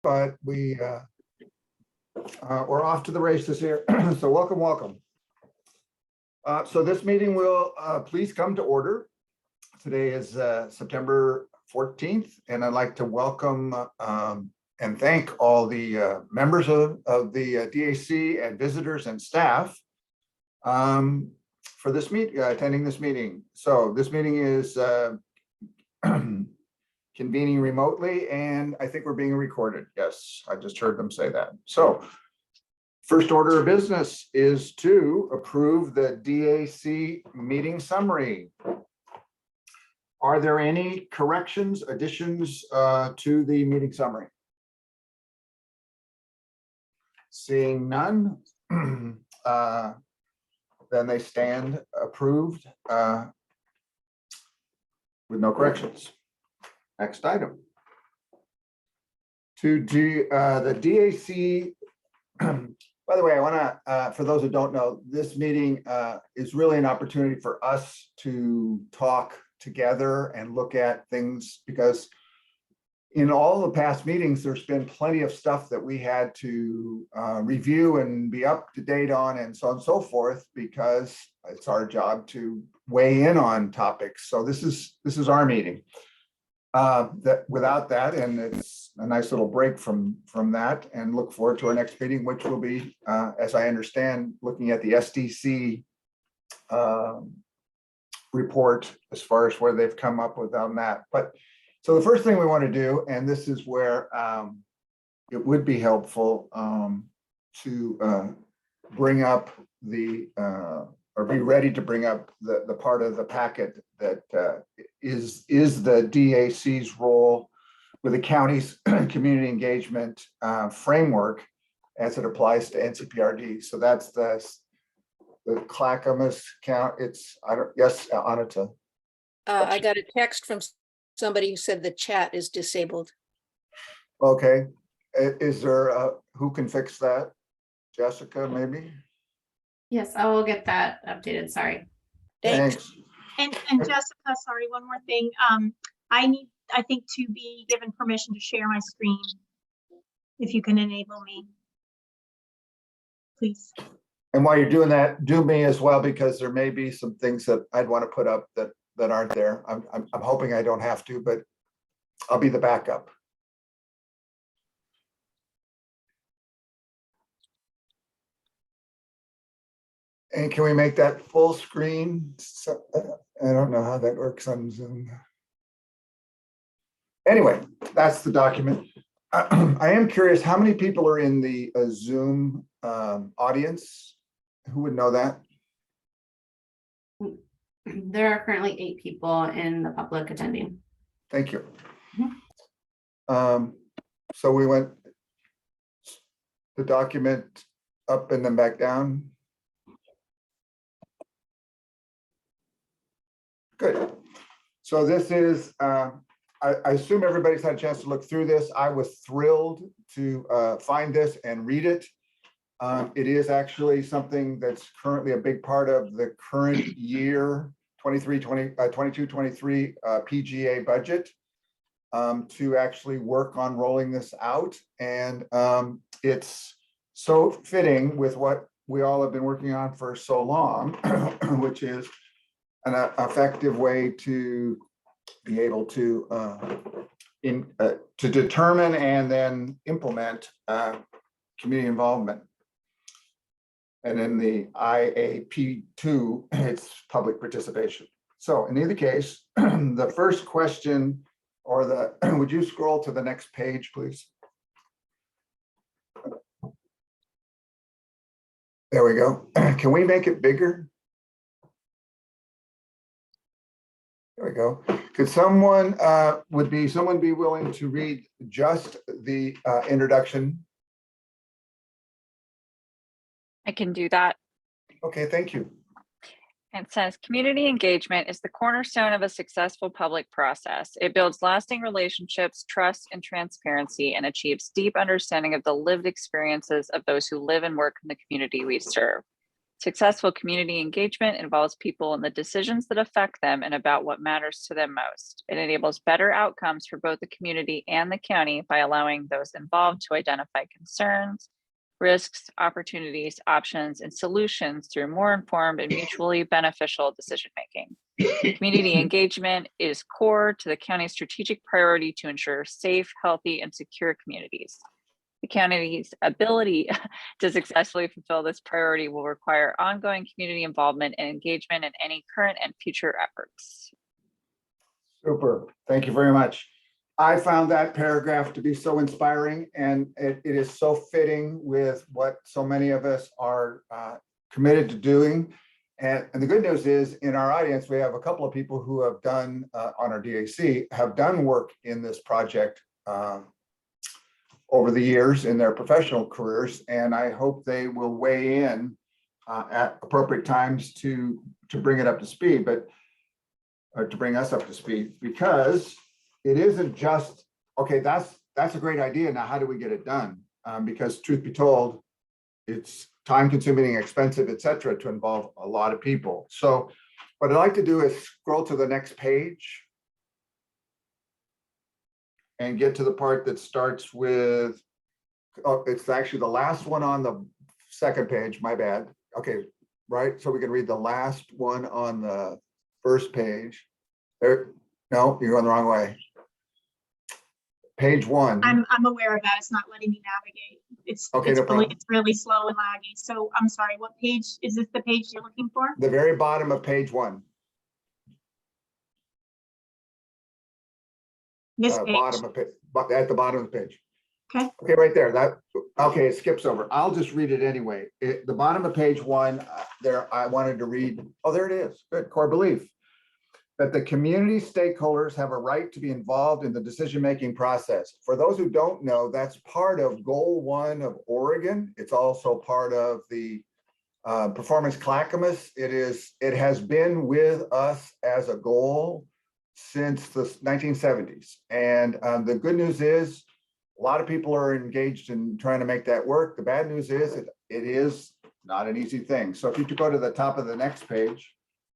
but we're off to the races here. So welcome. So this meeting will please come to order. Today is September 14th, and I'd like to welcome and thank all the members of the DAC and visitors and staff for this attending this meeting. So this meeting is convening remotely, and I think we're being recorded. Yes, I just heard them say that. So first order of business is to approve the DAC meeting summary. Are there any corrections, additions to the meeting summary? Seeing none, then they stand approved with no corrections. Next item. To do the DAC, by the way, I want to, for those who don't know, this meeting is really an opportunity for us to talk together and look at things, because in all the past meetings, there's been plenty of stuff that we had to review and be up to date on and so on and so forth, because it's our job to weigh in on topics. So this is our meeting. That without that, and it's a nice little break from that, and look forward to our next meeting, which will be, as I understand, looking at the SDC report as far as where they've come up with on that. But so the first thing we want to do, and this is where it would be helpful to bring up the or be ready to bring up the part of the packet that is the DAC's role with the county's community engagement framework as it applies to NCPRD. So that's the Clackamas count. Yes, Anita. I got a text from somebody who said the chat is disabled. Okay, is there who can fix that? Jessica, maybe? Yes, I will get that updated. Sorry. Thanks. And Jessica, sorry, one more thing. I think to be given permission to share my screen, if you can enable me, please. And while you're doing that, do me as well, because there may be some things that I'd want to put up that aren't there. I'm hoping I don't have to, but I'll be the backup. And can we make that full screen? So, I don't know how that works on Zoom. Anyway, that's the document. I am curious, how many people are in the Zoom audience? Who would know that? There are currently 8 people in the public attending. Thank you. So we went the document up and then back down. Good. So this is, I assume everybody's had a chance to look through this. I was thrilled to find this and read it. It is actually something that's currently a big part of the current year 22-23 PGA budget, to actually work on rolling this out. And it's so fitting with what we all have been working on for so long, which is an effective way to be able to determine and then implement community involvement. And in the IAP2, it's public participation. So in either case, the first question, or would you scroll to the next page, please? There we go. Can we make it bigger? There we go. Could someone be willing to read just the introduction? I can do that. Okay, thank you. It says, community engagement is the cornerstone of a successful public process. It builds lasting relationships, trust, and transparency, and achieves deep understanding of the lived experiences of those who live and work in the community we serve. Successful community engagement involves people in the decisions that affect them and about what matters to them most. It enables better outcomes for both the community and the county by allowing those involved to identify concerns, risks, opportunities, options, and solutions through more informed and mutually beneficial decision-making. Community engagement is core to the county's strategic priority to ensure safe, healthy, and secure communities. The county's ability to successfully fulfill this priority will require ongoing community involvement and engagement in any current and future efforts. Super. Thank you very much. I found that paragraph to be so inspiring, and it is so fitting with what so many of us are committed to doing. And the good news is, in our audience, we have a couple of people who have done, on our DAC, have done work in this project over the years in their professional careers, and I hope they will weigh in at appropriate times to bring it up to speed, or to bring us up to speed, because it isn't just, okay, that's a great idea, now how do we get it done? Because truth be told, it's time consuming, expensive, et cetera, to involve a lot of people. So what I'd like to do is scroll to the next page and get to the part that starts with, oh, it's actually the last one on the second page, my bad. Okay, right, so we can read the last one on the first page. There, no, you're going the wrong way. Page 1. I'm aware of that. It's not letting me navigate. It's Okay, it's no problem. really slow and laggy. So I'm sorry, what page is this, the page you're looking for? The very bottom of page 1. This page. Bottom of at the bottom of the page. Okay. Okay, right there. Okay, it skips over. I'll just read it anyway. The bottom of page 1, there, I wanted to read, oh, there it is. Good, core belief. That the community stakeholders have a right to be involved in the decision-making process. For those who don't know, that's part of Goal 1 of Oregon. It's also part of the Performance Clackamas. It has been with us as a goal since the 1970s. And the good news is a lot of people are engaged in trying to make that work. The bad news is it is not an easy thing. So if you could go to the top of the next page,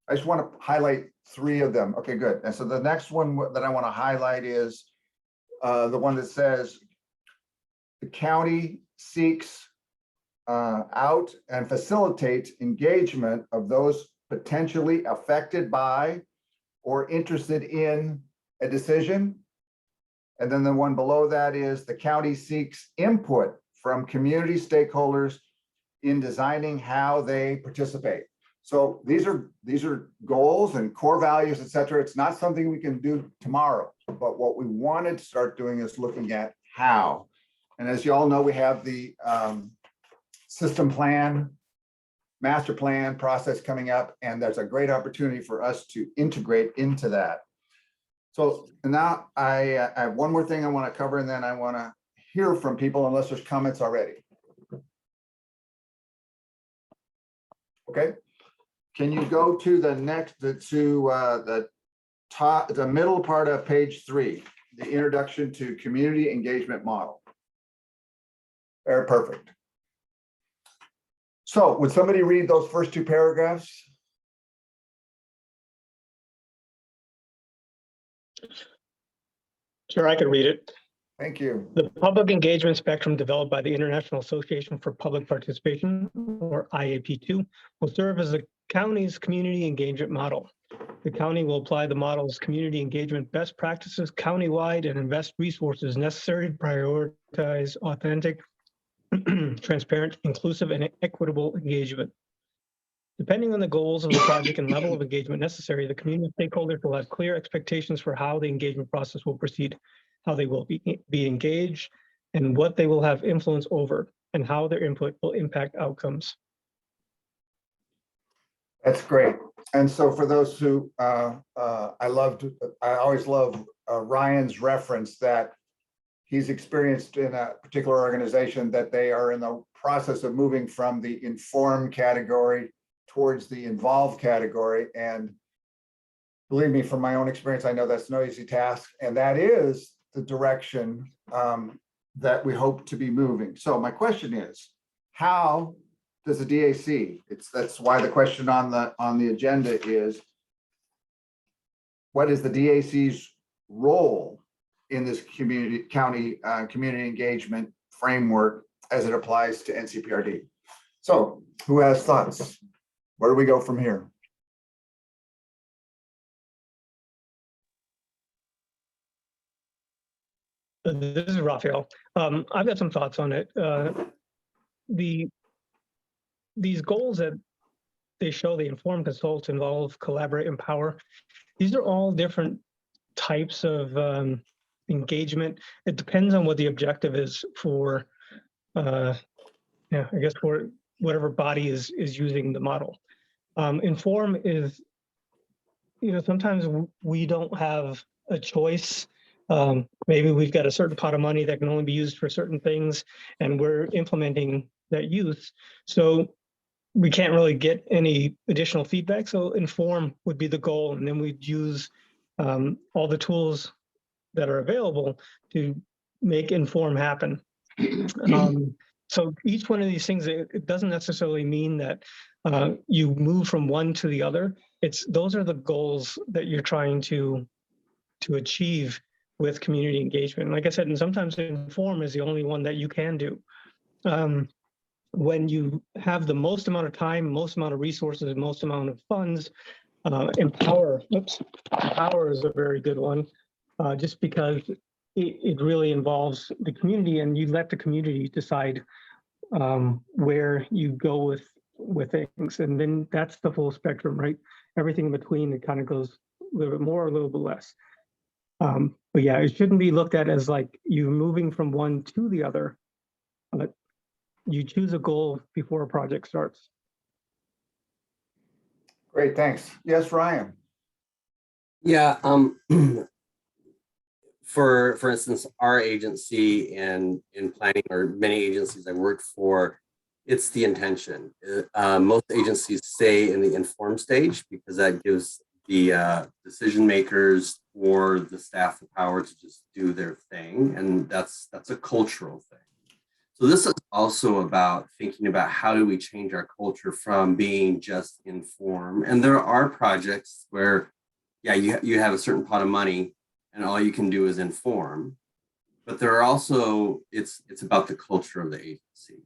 I just want to highlight 3 of them. Okay, good. And so the next one that I want to highlight is the one that says the county seeks out and facilitates engagement of those potentially affected by or interested in a decision. And then the one below that is the county seeks input from community stakeholders in designing how they participate. So these are goals and core values, et cetera. It's not something we can do tomorrow, but what we wanted to start doing is looking at how. And as you all know, we have the system plan, master plan process coming up, and there's a great opportunity for us to integrate into that. So now I have one more thing I want to cover, and then I want to hear from people unless there's comments already. Okay. Can you go to the next, the top, the middle part of page 3, the introduction to community engagement model? Very perfect. So would somebody read those first 2 paragraphs? Sure, I could read it. Thank you. The public engagement spectrum developed by the International Association for Public Participation, or IAP2, will serve as the county's community engagement model. The county will apply the model's community engagement best practices countywide and invest resources necessary to prioritize authentic, transparent, inclusive, and equitable engagement. Depending on the goals of the project and level of engagement necessary, the community stakeholders will have clear expectations for how the engagement process will proceed, how they will be engaged, and what they will have influence over, and how their input will impact outcomes. That's great. And so for those who, I always love Ryan's reference that he's experienced in a particular organization that they are in the process of moving from the informed category towards the involved category. And believe me, from my own experience, I know that's no easy task. And that is the direction that we hope to be moving. So my question is, how does the DAC? That's why the question on the agenda is, what is the DAC's role in this county community engagement framework as it applies to NCPRD? So who has thoughts? Where do we go from here? This is Raphael. I've got some thoughts on it. These goals that they show, the inform, consult, involve, collaborate, empower. These are all different types of engagement. It depends on what the objective is for, I guess for whatever body is using the model. Inform is, sometimes we don't have a choice. Maybe we've got a certain pot of money that can only be used for certain things, and we're implementing that use. So we can't really get any additional feedback. So inform would be the goal. And then we'd use all the tools that are available to make inform happen. So each one of these things, it doesn't necessarily mean that you move from one to the other. Those are the goals that you're trying to achieve with community engagement. Like I said, and sometimes inform is the only one that you can do. When you have the most amount of time, most amount of resources, and most amount of funds, empower is a very good one, just because it really involves the community, and you let the community decide where you go with things. And then that's the full spectrum, right? Everything in between, it kind of goes a little bit more, a little bit less. But yeah, it shouldn't be looked at as like you moving from one to the other, but you choose a goal before a project starts. Great, thanks. Yes, Ryan. Yeah, for instance, our agency and in planning, or many agencies I worked for, it's the intention. Most agencies stay in the inform stage because that gives the decision makers or the staff the power to just do their thing, and that's a cultural thing. So this is also about thinking about how do we change our culture from being just inform. And there are projects where, yeah, you have a certain pot of money and all you can do is inform. But there are also, it's about the culture of the agency.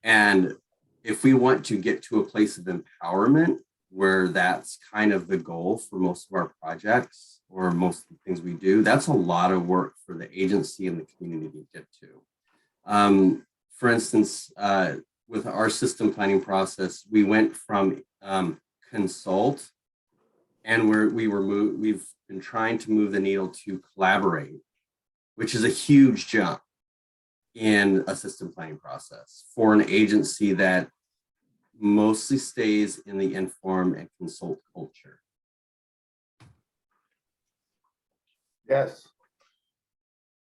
And if we want to get to a place of empowerment where that's kind of the goal for most of our projects or most of the things we do, that's a lot of work for the agency and the community to get to. For instance, with our system planning process, we went from consult, and we've been trying to move the needle to collaborate, which is a huge jump in a system planning process for an agency that mostly stays in the inform and consult culture. Yes.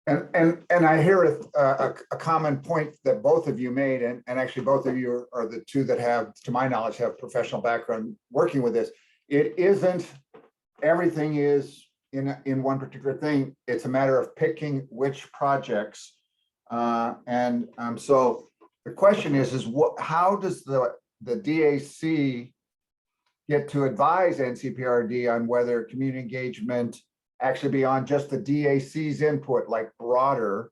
And I hear a common point that both of you made, and actually both of you are the two that have, to my knowledge, have professional background working with this. It isn't, everything is in one particular thing. It's a matter of picking which projects. So the question is how does the DAC get to advise NCPRD on whether community engagement actually beyond just the DAC's input, like broader,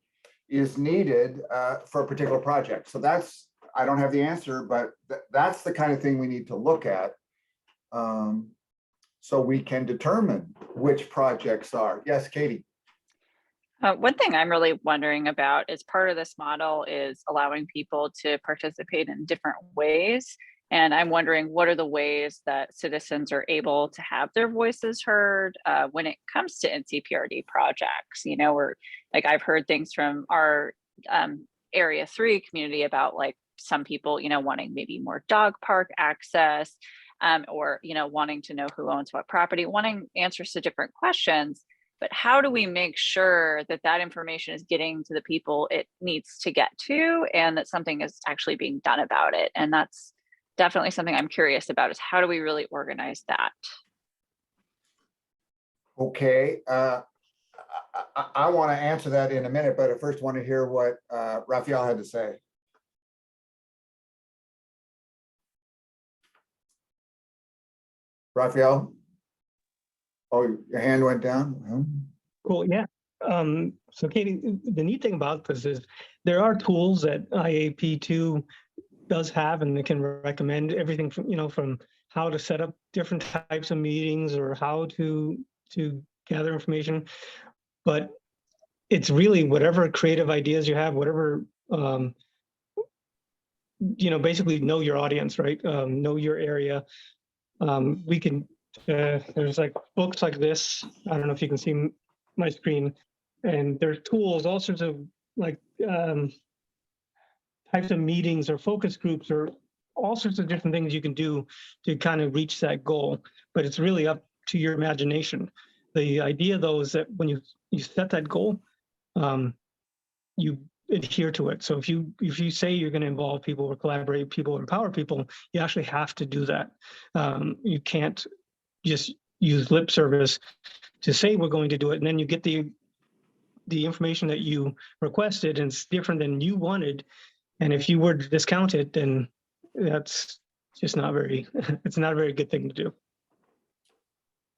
is needed for a particular project? So that's, I don't have the answer, but that's the kind of thing we need to look at so we can determine which projects are. Yes, Katie. One thing I'm really wondering about is part of this model is allowing people to participate in different ways. And I'm wondering, what are the ways that citizens are able to have their voices heard when it comes to NCPRD projects? Or like I've heard things from our Area 3 community about like some people, wanting maybe more dog park access or, wanting to know who owns what property, wanting answers to different questions. But how do we make sure that that information is getting to the people it needs to get to, and that something is actually being done about it? And that's definitely something I'm curious about, is how do we really organize that? Okay, I want to answer that in a minute, but I first want to hear what Raphael had to say. Raphael? Oh, your hand went down? Cool, yeah. So Katie, the neat thing about this is there are tools that IAP2 does have, and it can recommend everything from, from how to set up different types of meetings or how to gather information. But it's really whatever creative ideas you have, whatever, basically know your audience, right? Know your area. We can, there's like books like this. I don't know if you can see my screen, and there's tools, all sorts of like types of meetings or focus groups or all sorts of different things you can do to kind of reach that goal. But it's really up to your imagination. The idea though is that when you set that goal, you adhere to it. So if you say you're going to involve people or collaborate people or empower people, you actually have to do that. You can't just use lip service to say we're going to do it, and then you get the information that you requested and it's different than you wanted. And if you were to discount it, then that's just not very, it's not a very good thing to do.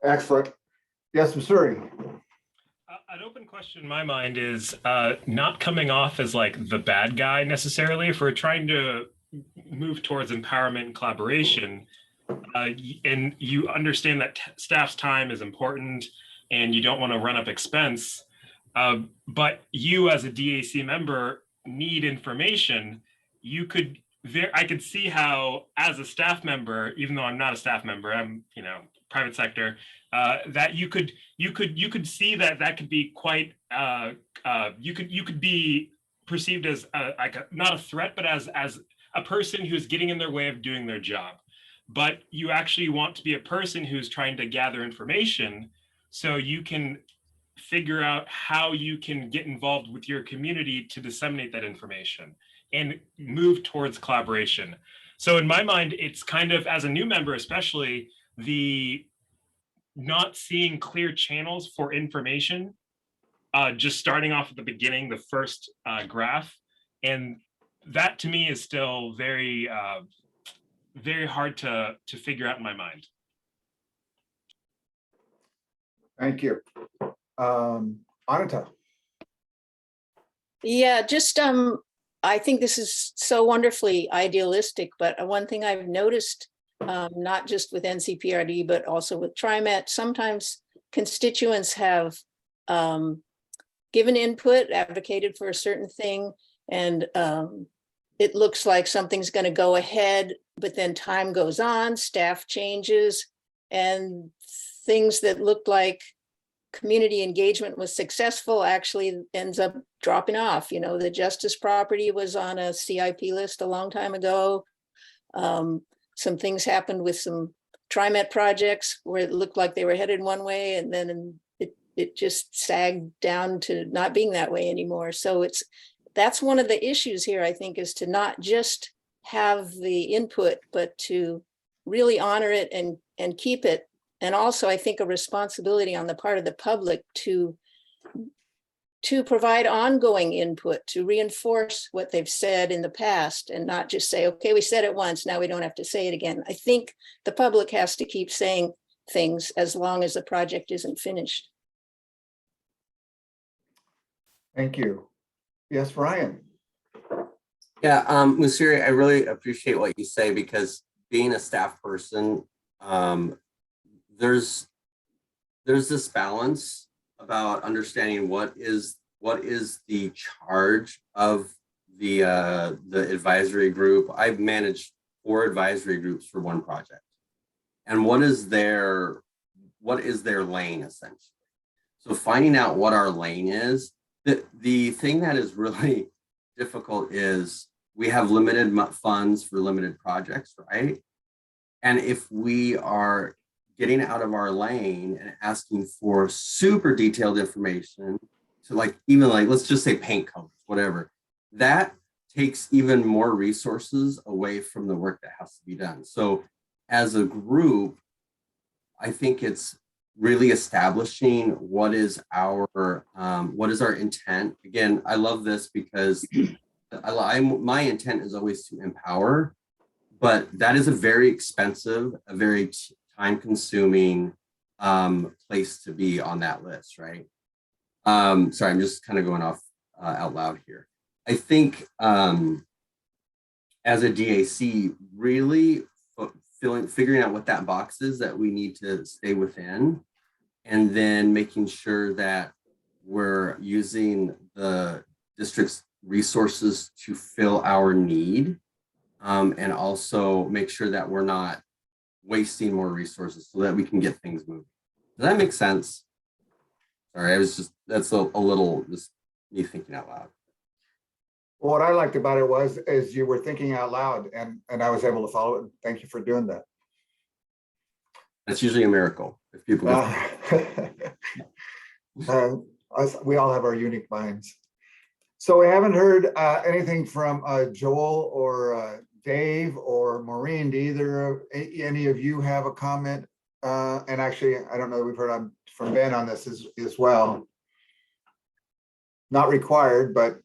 Excellent. Yes, Missouri. An open question in my mind is not coming off as like the bad guy necessarily. If we're trying to move towards empowerment and collaboration, and you understand that staff's time is important and you don't want to run up expense, but you as a DAC member need information, I could see how as a staff member, even though I'm not a staff member, I'm private sector, that you could see that could be quite you could be perceived as not a threat, but as a person who's getting in their way of doing their job. But you actually want to be a person who's trying to gather information so you can figure out how you can get involved with your community to disseminate that information and move towards collaboration. So in my mind, it's kind of, as a new member especially, the not seeing clear channels for information, just starting off at the beginning, the first graph. And that to me is still very, very hard to figure out in my mind. Thank you. Anita. Yeah, just I think this is so wonderfully idealistic, but one thing I've noticed, not just with NCPRD, but also with TriMet, sometimes constituents have given input, advocated for a certain thing, and it looks like something's going to go ahead, but then time goes on, staff changes, and things that looked like community engagement was successful actually ends up dropping off. The justice property was on a CIP list a long time ago. Some things happened with some TriMet projects where it looked like they were headed one way, and then it just sagged down to not being that way anymore. So that's one of the issues here, I think, is to not just have the input, but to really honor it and keep it. And also, I think a responsibility on the part of the public to provide ongoing input, to reinforce what they've said in the past and not just say, okay, we said it once, now we don't have to say it again. I think the public has to keep saying things as long as the project isn't finished. Thank you. Yes, Ryan. Yeah, Musiri, I really appreciate what you say, because being a staff person, there's this balance about understanding what is the charge of the advisory group. I've managed 4 advisory groups for one project, and what is their lane essentially. So finding out what our lane is, the thing that is really difficult is we have limited funds for limited projects, right? And if we are getting out of our lane and asking for super detailed information to let's just say paint colors, whatever, that takes even more resources away from the work that has to be done. So as a group, I think it's really establishing what is our intent. Again, I love this because my intent is always to empower, but that is a very expensive, a very time-consuming place to be on that list, right? Sorry, I'm just kind of going off out loud here. I think as a DAC, really figuring out what that box is that we need to stay within, and then making sure that we're using the district's resources to fill our need, and also make sure that we're not wasting more resources so that we can get things moving. Does that make sense? Sorry, I was just, that's a little just me thinking out loud. Well, what I liked about it was, is you were thinking out loud, and I was able to follow it. Thank you for doing that. That's usually a miracle if people We all have our unique minds. So we haven't heard anything from Joel or Dave or Maureen. Do any of you have a comment? And actually, I don't know, we've heard from Ben on this as well. Not required, but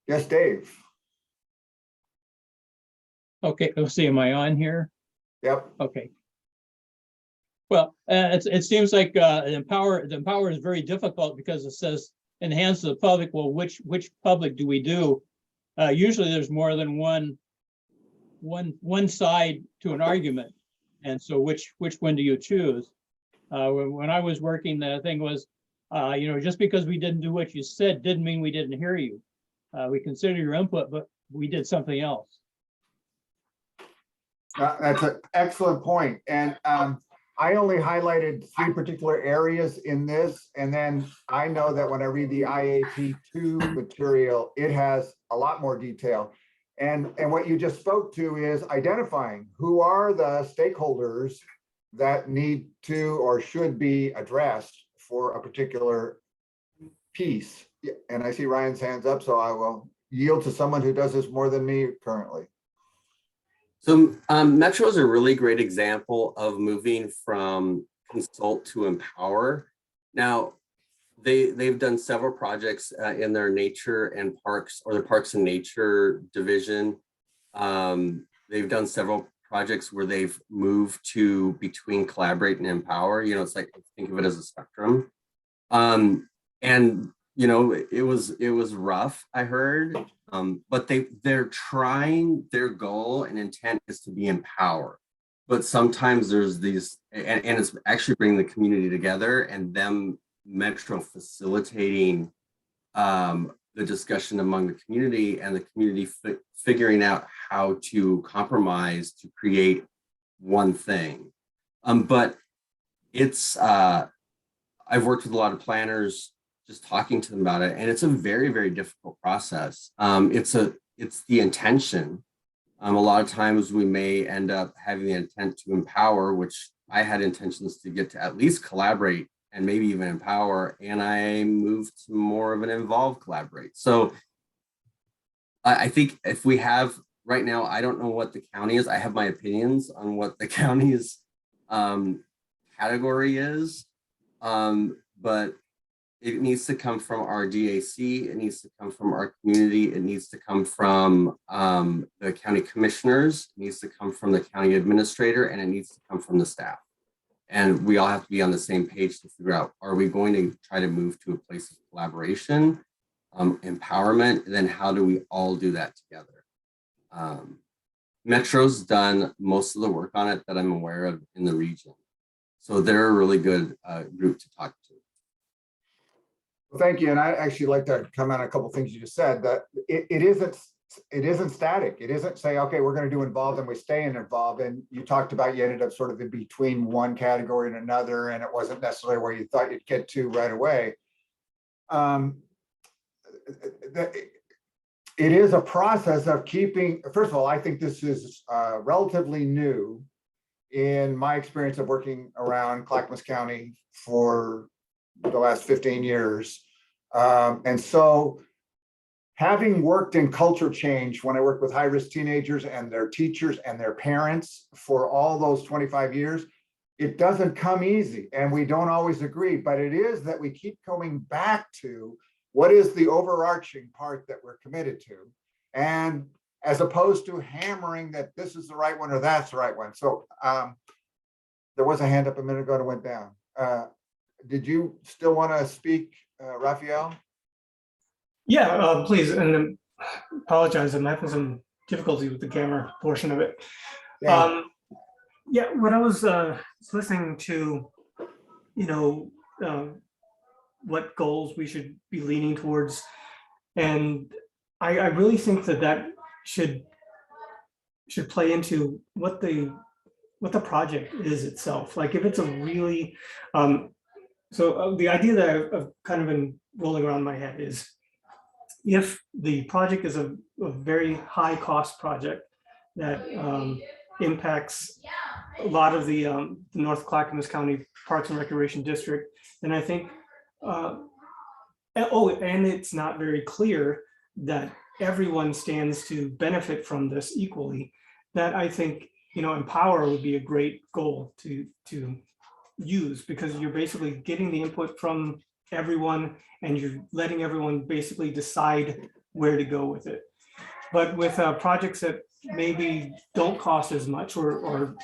yes, Dave. Okay, let's see, am I on here? Yep. Okay. Well, it seems like the empower is very difficult because it says enhance the public. Well, which public do we do? Usually there's more than one side to an argument. And so which one do you choose? When I was working, the thing was, just because we didn't do what you said didn't mean we didn't hear you. We consider your input, but we did something else. That's an excellent point. And I only highlighted 3 particular areas in this. And then I know that when I read the IAP2 material, it has a lot more detail. And what you just spoke to is identifying who are the stakeholders that need to or should be addressed for a particular piece. And I see Ryan's hands up, so I will yield to someone who does this more than me currently. So Metro is a really great example of moving from consult to empower. Now, they've done several projects in their nature and parks, or the parks and nature division. They've done several projects where they've moved to between collaborate and empower. It's like, think of it as a spectrum. And it was rough, I heard, but they're trying, their goal and intent is to be empowered. But sometimes there's these, and it's actually bringing the community together and them Metro facilitating the discussion among the community, and the community figuring out how to compromise to create one thing. But it's, I've worked with a lot of planners, just talking to them about it, and it's a very, very difficult process. It's the intention. A lot of times we may end up having the intent to empower, which I had intentions to get to at least collaborate and maybe even empower, and I moved to more of an involved collaborate. So I think if we have, right now, I don't know what the county is. I have my opinions on what the county's category is, but it needs to come from our DAC. It needs to come from our community. It needs to come from the county commissioners. It needs to come from the county administrator, and it needs to come from the staff. And we all have to be on the same page to figure out, are we going to try to move to a place of collaboration, empowerment, and then how do we all do that together? Metro's done most of the work on it that I'm aware of in the region. So they're a really good group to talk to. Well, thank you. And I actually like to comment on a couple of things you just said, that it isn't static. It isn't say, okay, we're going to do involved and we stay in involved. And you talked about, you ended up sort of in between one category and another, and it wasn't necessarily where you thought you'd get to right away. It is a process of keeping, first of all, I think this is relatively new in my experience of working around Clackamas County for the last 15 years. And so having worked in culture change, when I worked with high-risk teenagers and their teachers and their parents for all those 25 years, it doesn't come easy, and we don't always agree, but it is that we keep coming back to what is the overarching part that we're committed to. And as opposed to hammering that this is the right one or that's the right one. So there was a hand up a minute ago and it went down. Did you still want to speak, Raphael? Yeah, please, and apologize, I'm having some difficulty with the camera portion of it. Yeah. Yeah, when I was listening to, what goals we should be leaning towards, and I really think that should play into what the project is itself. Like if it's a really, the idea that I've kind of been rolling around my head is, if the project is a very high cost project that impacts a lot of the North Clackamas County Parks and Recreation District, then I think, and it's not very clear that everyone stands to benefit from this equally, that I think, empower would be a great goal to use, because you're basically getting the input from everyone and you're letting everyone basically decide where to go with it. But with projects that maybe don't cost as much or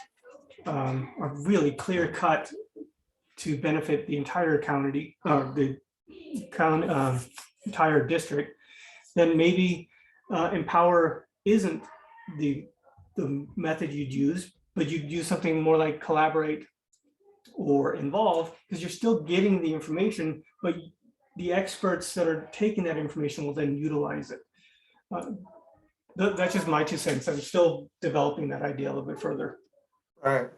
are really clear cut to benefit the entire county, or the entire district, then maybe empower isn't the method you'd use, but you'd use something more like collaborate or involve, because you're still getting the information, but the experts that are taking that information will then utilize it. That's just my 2 cents. I'm still developing that idea a little bit further. Right.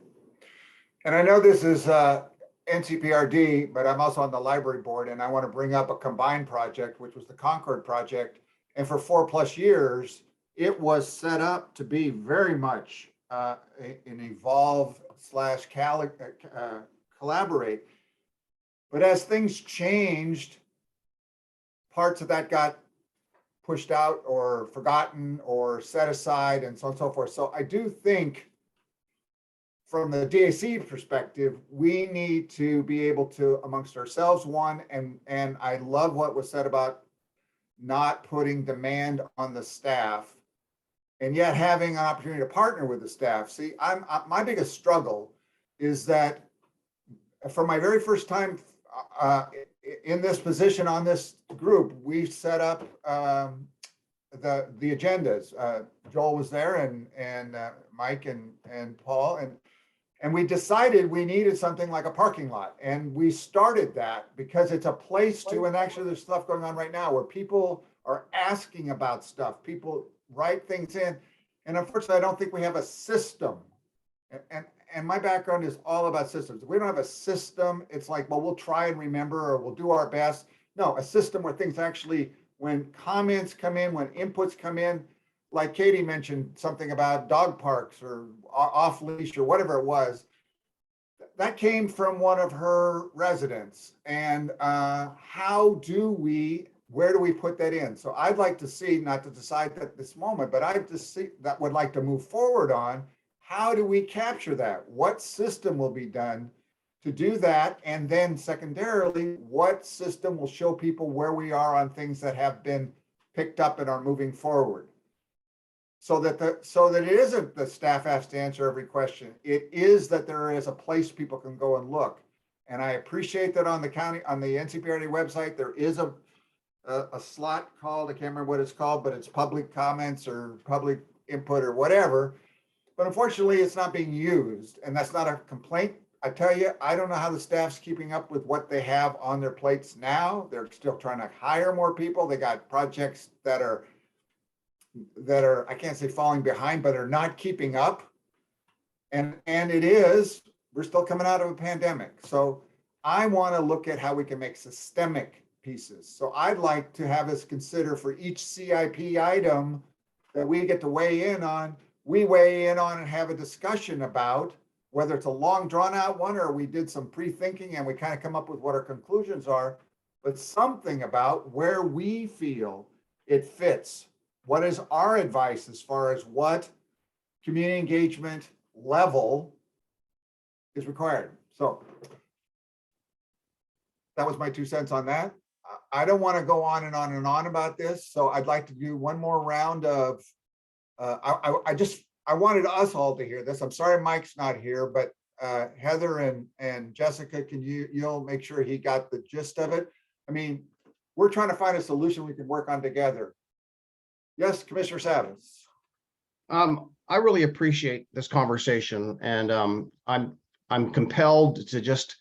And I know this is NCPRD, but I'm also on the library board, and I want to bring up a combined project, which was the Concord Project. And for 4+ years, it was set up to be very much an evolve / collaborate. But as things changed, parts of that got pushed out or forgotten or set aside and so on and so forth. So I do think from the DAC perspective, we need to be able to, amongst ourselves, and I love what was said about not putting demand on the staff, and yet having an opportunity to partner with the staff. See, my biggest struggle is that from my very first time in this position on this group, we set up the agendas. Joel was there, and Mike and Paul, and we decided we needed something like a parking lot. And we started that because it's a place to, and actually there's stuff going on right now where people are asking about stuff. People write things in. And unfortunately, I don't think we have a system. And my background is all about systems. If we don't have a system, it's like, well, we'll try and remember, or we'll do our best. No, a system where things actually, when comments come in, when inputs come in, like Katie mentioned something about dog parks or off leash or whatever it was, that came from one of her residents. And where do we put that in? So I'd like to see, not to decide at this moment, but I'd just see that would like to move forward on, how do we capture that? What system will be done to do that? And then secondarily, what system will show people where we are on things that have been picked up and are moving forward? So that it isn't the staff has to answer every question. It is that there is a place people can go and look. And I appreciate that on the NCPRD website, there is a slot called, I can't remember what it's called, but it's public comments or public input or whatever. But unfortunately, it's not being used. And that's not a complaint. I tell you, I don't know how the staff's keeping up with what they have on their plates now. They're still trying to hire more people. They got projects that are, I can't say falling behind, but are not keeping up. And we're still coming out of a pandemic. So I want to look at how we can make systemic pieces. So I'd like to have us consider for each CIP item that we get to weigh in on, and have a discussion about whether it's a long drawn out one or we did some pre-thinking and we kind of come up with what our conclusions are, but something about where we feel it fits. What is our advice as far as what community engagement level is required? So that was my 2 cents on that. I don't want to go on and on and on about this. So I'd like to do one more round of I wanted us all to hear this. I'm sorry Mike's not here, but Heather and Jessica, you'll make sure he got the gist of it. I mean, we're trying to find a solution we can work on together. Yes, Commissioner Savas. I really appreciate this conversation, and I'm compelled to just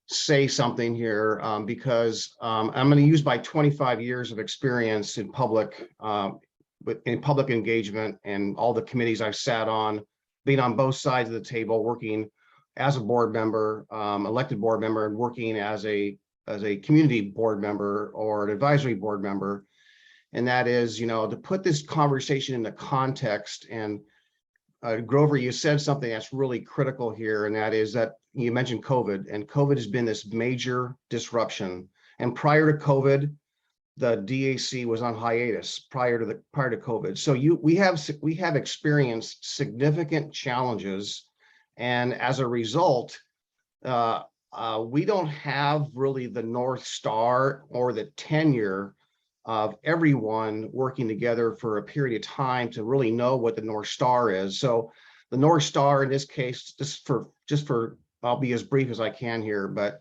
say something here because I'm going to use my 25 years of experience in public engagement and all the committees I've sat on, being on both sides of the table, working as a board member, elected board member, and working as a community board member or an advisory board member. And that is, to put this conversation into context. And Grover, you said something that's really critical here, and that is that you mentioned COVID, and COVID has been this major disruption. And prior to COVID, the DAC was on hiatus prior to COVID. So we have experienced significant challenges, and as a result, we don't have really the North Star or the tenure of everyone working together for a period of time to really know what the North Star is. So the North Star in this case, I'll be as brief as I can here, but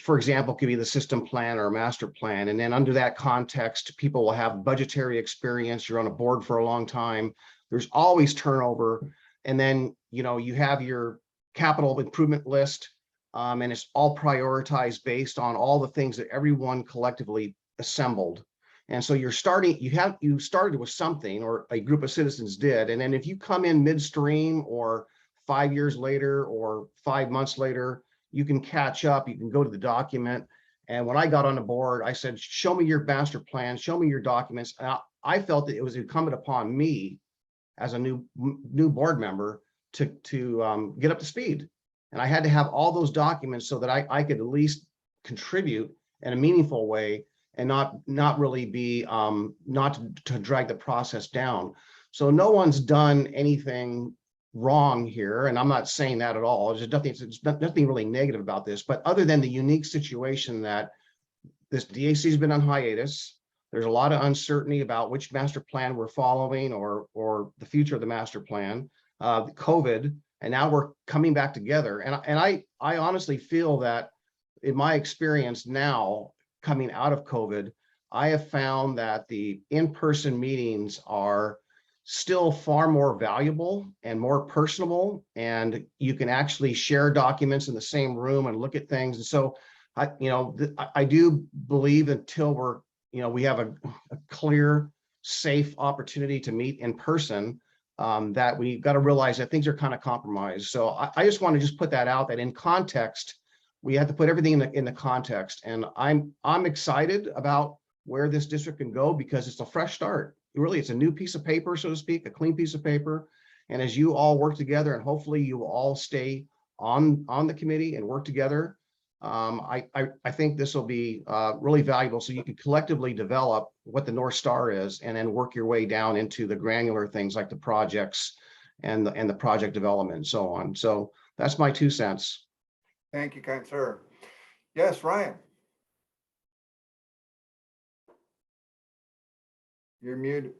for example, could be the system plan or master plan. And then under that context, people will have budgetary experience. You're on a board for a long time. There's always turnover. And then, you have your capital improvement list, and it's all prioritized based on all the things that everyone collectively assembled. And so you started with something, or a group of citizens did. And then if you come in midstream or 5 years later or 5 months later, you can catch up, you can go to the document. And when I got on the board, I said, show me your master plan, show me your documents. And I felt that it was incumbent upon me as a new board member to get up to speed. And I had to have all those documents so that I could at least contribute in a meaningful way and not really be, not to drag the process down. So no one's done anything wrong here, and I'm not saying that at all. There's nothing really negative about this, but other than the unique situation that this DAC has been on hiatus, there's a lot of uncertainty about which master plan we're following or the future of the master plan, COVID, and now we're coming back together. And I honestly feel that in my experience now, coming out of COVID, I have found that the in-person meetings are still far more valuable and more personable, and you can actually share documents in the same room and look at things. And so I do believe until we have a clear, safe opportunity to meet in person, that we've got to realize that things are kind of compromised. So I just want to just put that out, that in context, we have to put everything in the context. And I'm excited about where this district can go because it's a fresh start. Really, it's a new piece of paper, so to speak, a clean piece of paper. And as you all work together, and hopefully you will all stay on the committee and work together, I think this will be really valuable. So you can collectively develop what the North Star is, and then work your way down into the granular things like the projects and the project development and so on. So that's my 2 cents. Thank you, kind sir. Yes, Ryan. You're muted.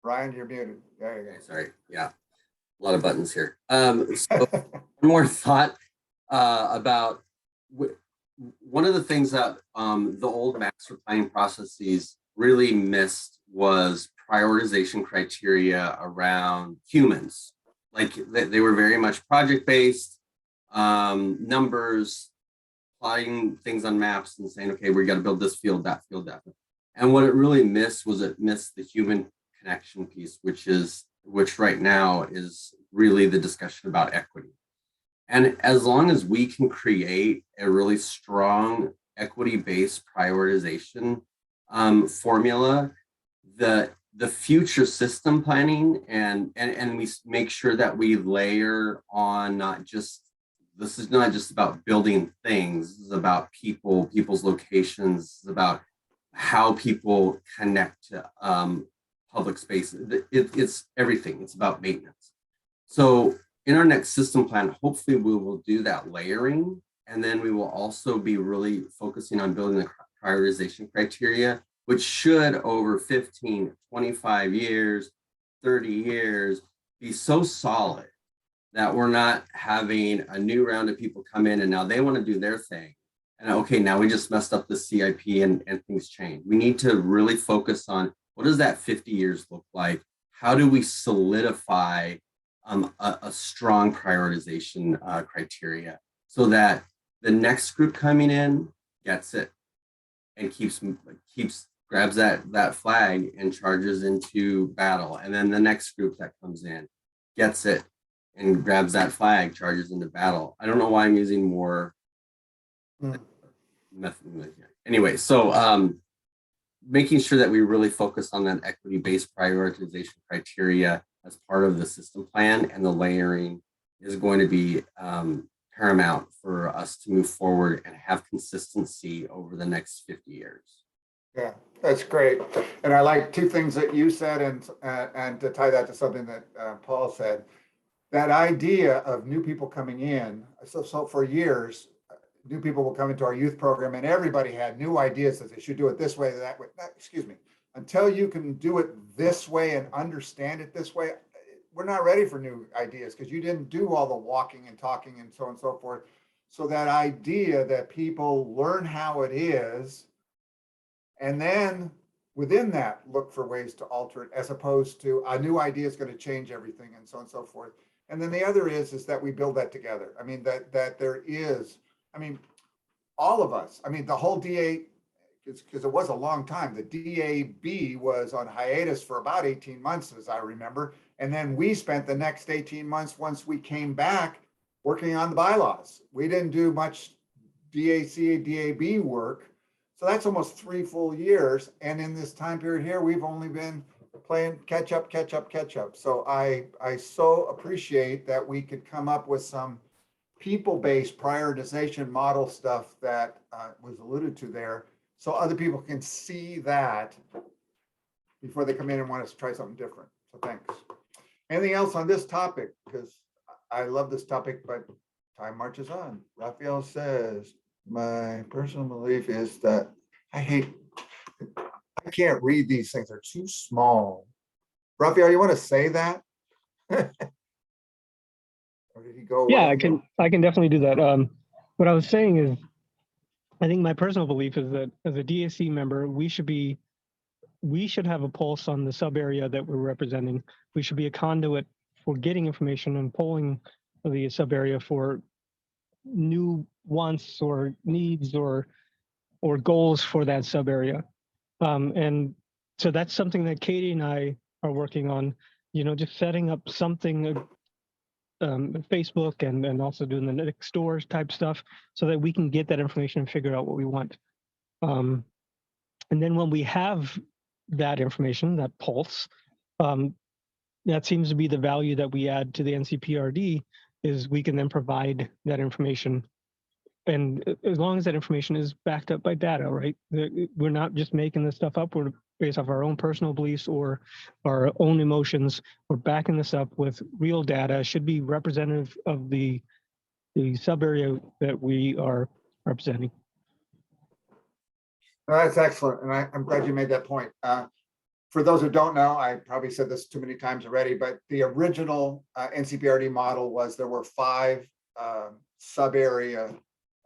Ryan, you're muted. There you go. Okay, sorry. Yeah, a lot of buttons here. So one more thought about one of the things that the old master planning processes really missed was prioritization criteria around humans. Like they were very much project-based, numbers, plotting things on maps and saying, okay, we got to build this field, that field, that field. And what it really missed was it missed the human connection piece, which right now is really the discussion about equity. And as long as we can create a really strong equity-based prioritization formula, the future system planning and we make sure that we layer on this is not just about building things, this is about people's locations, this is about how people connect to public spaces. It's everything, it's about maintenance. So in our next system plan, hopefully we will do that layering, and then we will also be really focusing on building the prioritization criteria which should over 15, 25 years, 30 years be so solid that we're not having a new round of people come in and now they want to do their thing. And okay, now we just messed up the CIP and things change. We need to really focus on what does that 50 years look like? How do we solidify a strong prioritization criteria so that the next group coming in gets it and grabs that flag and charges into battle. And then the next group that comes in gets it and grabs that flag, charges into battle. I don't know why I'm using more method. Anyway, so making sure that we really focus on that equity-based prioritization criteria as part of the system plan, and the layering is going to be paramount for us to move forward and have consistency over the next 50 years. Yeah, that's great. And I like two things that you said, and to tie that to something that Paul said, that idea of new people coming in. So for years, new people will come into our youth program and everybody had new ideas that they should do it this way, that way. Excuse me. Until you can do it this way and understand it this way, we're not ready for new ideas because you didn't do all the walking and talking and so on and so forth. So that idea that people learn how it is, and then within that, look for ways to alter it, as opposed to a new idea is going to change everything and so on and so forth. And then the other is that we build that together. I mean, that there is, I mean, all of us, I mean, the whole DA, because it was a long time, the DAB was on hiatus for about 18 months, as I remember. And then we spent the next 18 months, once we came back, working on the bylaws. We didn't do much DAC, DAB work. So that's almost 3 full years. And in this time period here, we've only been playing catch up. So I so appreciate that we could come up with some people-based prioritization model stuff that was alluded to there, so other people can see that before they come in and want us to try something different. So thanks. Anything else on this topic? Because I love this topic, but time marches on. Raphael says, my personal belief is that I can't read these things. They're too small. Raphael, you want to say that? Or did he go away? Yeah, I can definitely do that. What I was saying is, I think my personal belief is that as a DAC member, we should have a pulse on the sub area that we're representing. We should be a conduit for getting information and polling the sub area for new wants or needs or goals for that sub area. And so that's something that Katie and I are working on, just setting up something, Facebook and also doing the next doors type stuff so that we can get that information and figure out what we want. And then when we have that information, that pulse, that seems to be the value that we add to the NCPRD, is we can then provide that information. And as long as that information is backed up by data, right? We're not just making this stuff up. We're based off our own personal beliefs or our own emotions. We're backing this up with real data. Should be representative of the sub area that we are representing. Well, that's excellent. And I'm glad you made that point. For those who don't know, I probably said this too many times already, but the original NCPRD model was there were 5 sub area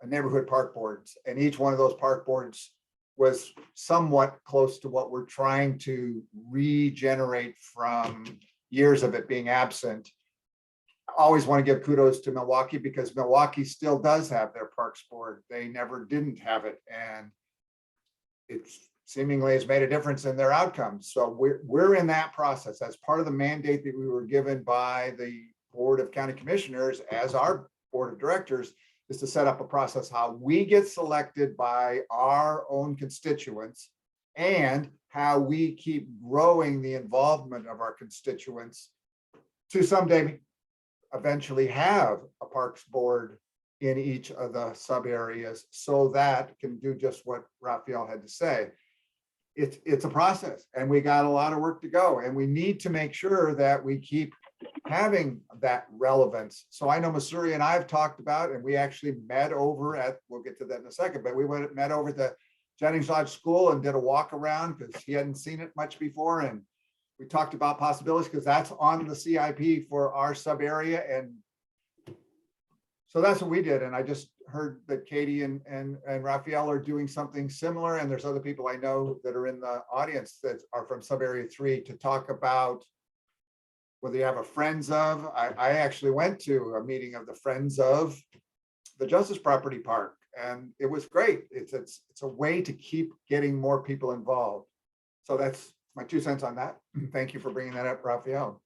neighborhood park boards, and each one of those park boards was somewhat close to what we're trying to regenerate from years of it being absent. I always want to give kudos to Milwaukee, because Milwaukee still does have their parks board. They never didn't have it, and it seemingly has made a difference in their outcomes. So we're in that process as part of the mandate that we were given by the Board of County Commissioners as our board of directors, is to set up a process how we get selected by our own constituents and how we keep growing the involvement of our constituents to someday eventually have a parks board in each of the sub areas, so that can do just what Raphael had to say. It's a process, and we got a lot of work to go, and we need to make sure that we keep having that relevance. So I know Masuri and I have talked about, and we actually met over at, we'll get to that in a second, but we met over at the Jennings Lodge School and did a walk around because he hadn't seen it much before. And we talked about possibilities because that's on the CIP for our sub area. And so that's what we did. And I just heard that Katie and Raphael are doing something similar. And there's other people I know that are in the audience that are from sub area 3 to talk about whether you have a Friends of. I actually went to a meeting of the Friends of the Justice Property Park, and it was great. It's a way to keep getting more people involved. So that's my 2 cents on that. Thank you for bringing that up, Raphael.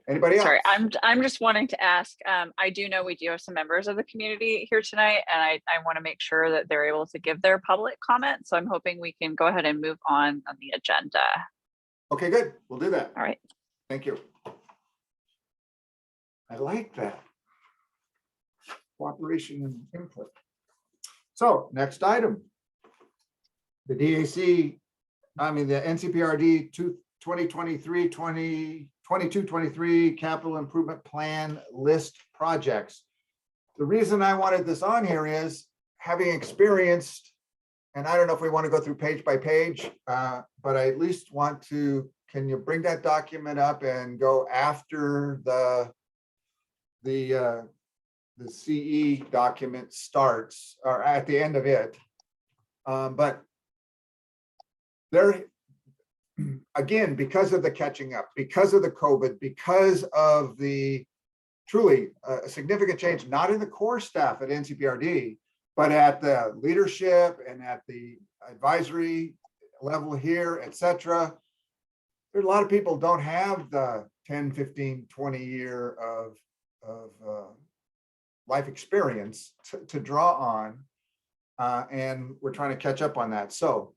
Anybody else? Sorry, I'm just wanting to ask, I do know we do have some members of the community here tonight, and I want to make sure that they're able to give their public comment. So I'm hoping we can go ahead and move on the agenda. Okay, good. We'll do that. All right. Thank you. I like that. Cooperation and input. So next item. The DAC, the NCPRD 2023 capital improvement plan list projects. The reason I wanted this on here is having experienced, and I don't know if we want to go through page by page, but I at least want to, can you bring that document up and go after the CE document starts, or at the end of it. But there, again, because of the catching up, because of the COVID, because of the truly significant change, not in the core staff at NCPRD, but at the leadership and at the advisory level here, et cetera. There's a lot of people don't have the 10, 15, 20 year of life experience to draw on, and we're trying to catch up on that. So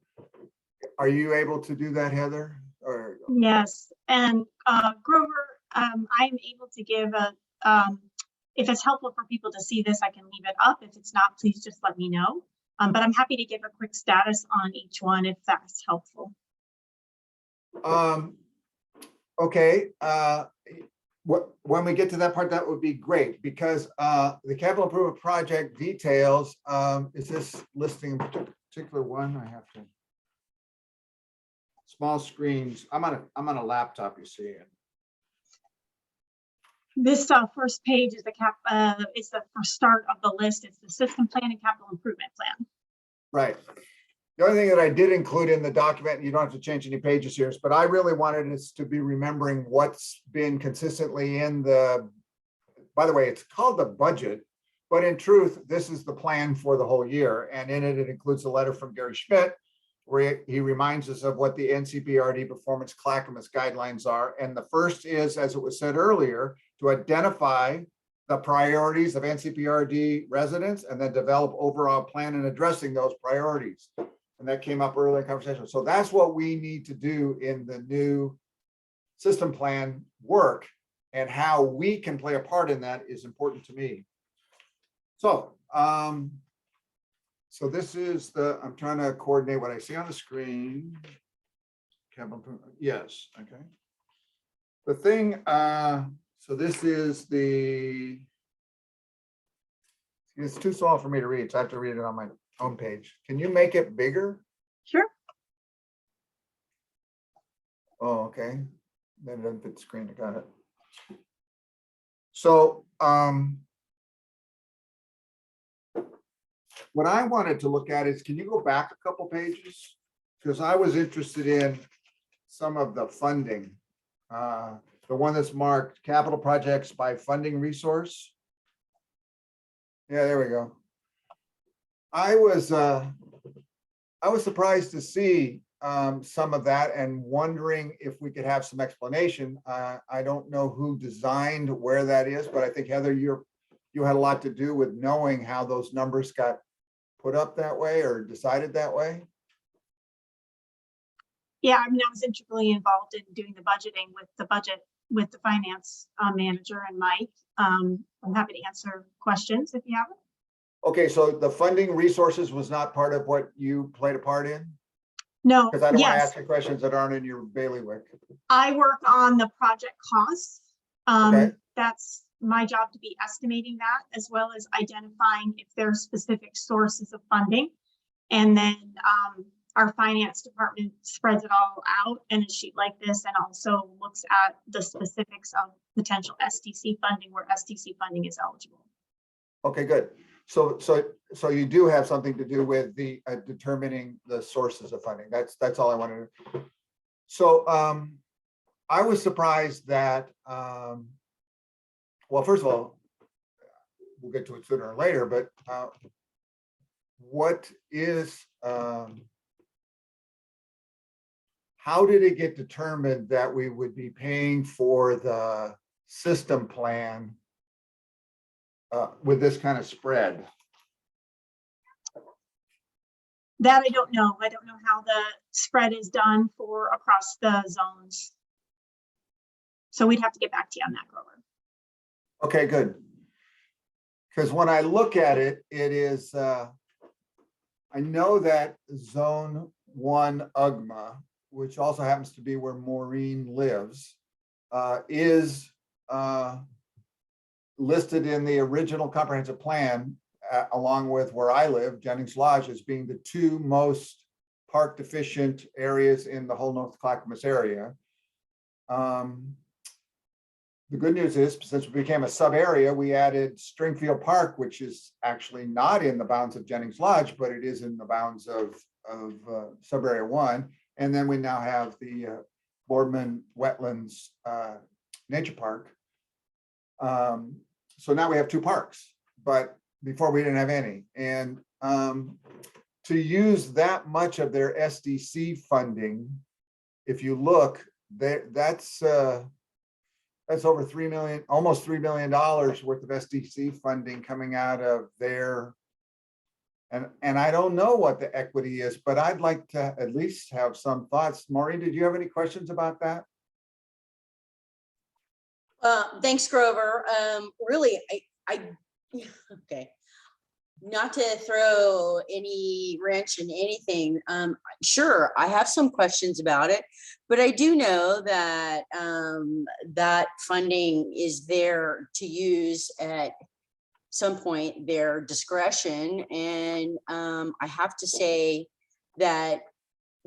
are you able to do that, Heather? Or Yes, and Grover, I'm able to give if it's helpful for people to see this, I can leave it up. If it's not, please just let me know. But I'm happy to give a quick status on each one if that's helpful. Okay, when we get to that part, that would be great, because the capital improvement project details, is this listing a particular one? I have to. Small screens. I'm on a laptop, you see. This first page is the first start of the list. It's the system plan and capital improvement plan. Right. The only thing that I did include in the document, you don't have to change any pages here, but I really wanted us to be remembering what's been consistently in the, by the way, it's called the budget, but in truth, this is the plan for the whole year. And in it, it includes a letter from Gary Schmidt, where he reminds us of what the NCPRD performance clackamas guidelines are. And the first is, as it was said earlier, to identify the priorities of NCPRD residents and then develop overall plan in addressing those priorities. And that came up earlier in the conversation. So that's what we need to do in the new system plan work, and how we can play a part in that is important to me. So, so this is I'm trying to coordinate what I see on the screen. Yes, okay. The thing, so this is it's too small for me to read, so I have to read it on my own page. Can you make it bigger? Sure. Oh, okay. Then it doesn't fit the screen. I got it. So, what I wanted to look at is, can you go back a couple pages? Because I was interested in some of the funding. The one that's marked capital projects by funding resource. Yeah, there we go. I was surprised to see some of that and wondering if we could have some explanation. I don't know who designed where that is, but I think, Heather, you had a lot to do with knowing how those numbers got put up that way or decided that way. Yeah, I was integrally involved in doing the budgeting with the finance manager and Mike. I'm happy to answer questions if you have it. Okay, so the funding resources was not part of what you played a part in? No, Because I don't want to yes, ask you questions that aren't in your bailiwick. I work on the project costs. Okay. That's my job, to be estimating that, as well as identifying if there are specific sources of funding. And then our finance department spreads it all out in a sheet like this and also looks at the specifics of potential SDC funding where SDC funding is eligible. Okay, good. So you do have something to do with the determining the sources of funding. That's all I wanted to. So I was surprised that, well, first of all, we'll get to it sooner or later, but what is, how did it get determined that we would be paying for the system plan with this kind of spread? That I don't know. I don't know how the spread is done for across the zones. So we'd have to get back to you on that, Grover. Okay, good. Because when I look at it, it is, I know that Zone 1 UGMA, which also happens to be where Maureen lives, is listed in the original comprehensive plan, along with where I live, Jennings Lodge, as being the two most park deficient areas in the whole North Clackamas area. The good news is, since we became a sub area, we added Stringfield Park, which is actually not in the bounds of Jennings Lodge, but it is in the bounds of sub area 1. And then we now have the Boardman Wetlands Nature Park. So now we have 2 parks, but before we didn't have any. And to use that much of their SDC funding, if you look, that's over $3 million, almost $3 million worth of SDC funding coming out of there. And I don't know what the equity is, but I'd like to at least have some thoughts. Maureen, did you have any questions about that? Thanks, Grover. Really, okay. Not to throw any wrench in anything. Sure, I have some questions about it, but I do know that that funding is there to use at some point, their discretion. And I have to say that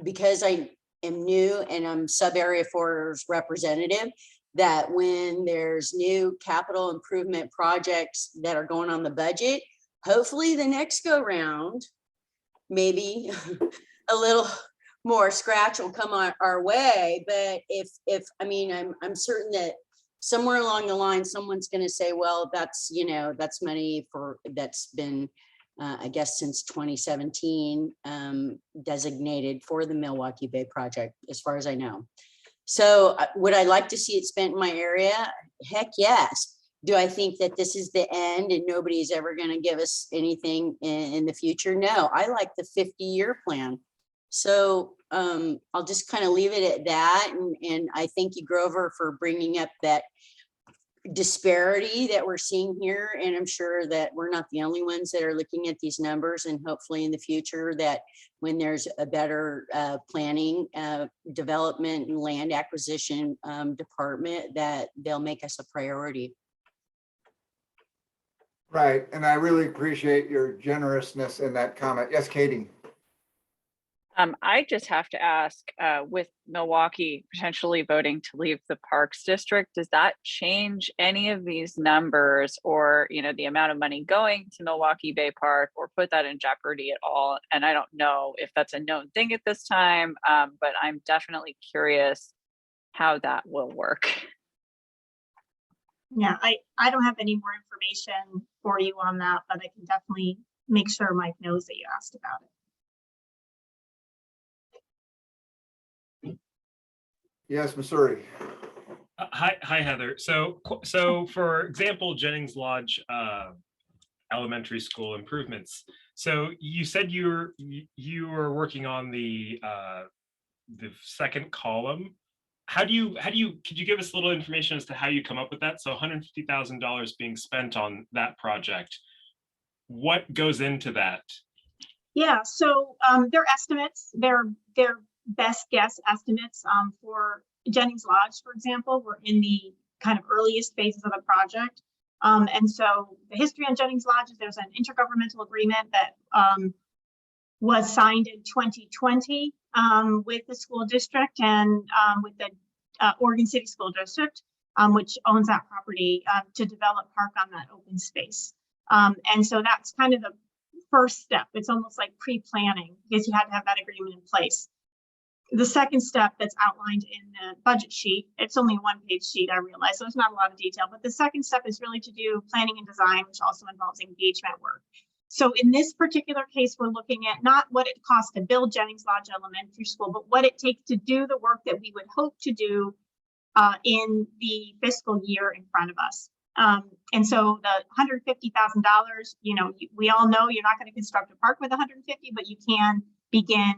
because I am new and I'm sub area 4's representative, that when there's new capital improvement projects that are going on the budget, hopefully the next go round, maybe a little more scratch will come our way. But if I mean, I'm certain that somewhere along the line, someone's going to say, well, that's, you know, that's money for that's been, I guess, since 2017 designated for the Milwaukee Bay Project, as far as I know. So would I like to see it spent in my area? Heck yes. Do I think that this is the end and nobody's ever going to give us anything in the future? No, I like the 50-year plan. So I'll just kind of leave it at that. And I thank you, Grover, for bringing up that disparity that we're seeing here. And I'm sure that we're not the only ones that are looking at these numbers, and hopefully in the future that when there's a better planning, development and land acquisition department, that they'll make us a priority. Right, and I really appreciate your generousness in that comment. Yes, Katie. I just have to ask, with Milwaukee potentially voting to leave the Parks District, does that change any of these numbers, or, you know, the amount of money going to Milwaukee Bay Park, or put that in jeopardy at all? And I don't know if that's a known thing at this time, but I'm definitely curious how that will work. Yeah, I don't have any more information for you on that, but I can definitely make sure Mike knows that you asked about it. Yes, Missouri. Hi, Heather. So for example, Jennings Lodge elementary school improvements. So you said you were working on the second column. Could you give us a little information as to how you come up with that? So $150,000 being spent on that project. What goes into that? Yeah, so their estimates, their best guess estimates for Jennings Lodge, for example, were in the kind of earliest phases of the project. And so the history on Jennings Lodge is there's an intergovernmental agreement that was signed in 2020 with the school district and with the Oregon City School District, which owns that property to develop park on that open space. And so that's kind of the first step. It's almost like pre-planning because you had to have that agreement in place. The second step that's outlined in the budget sheet, it's only a one-page sheet, I realize, so there's not a lot of detail, but the second step is really to do planning and design, which also involves engagement work. So in this particular case, we're looking at not what it costs to build Jennings Lodge Elementary School, but what it takes to do the work that we would hope to do in the fiscal year in front of us. And so the $150,000, you know, we all know you're not going to construct a park with 150, but you can begin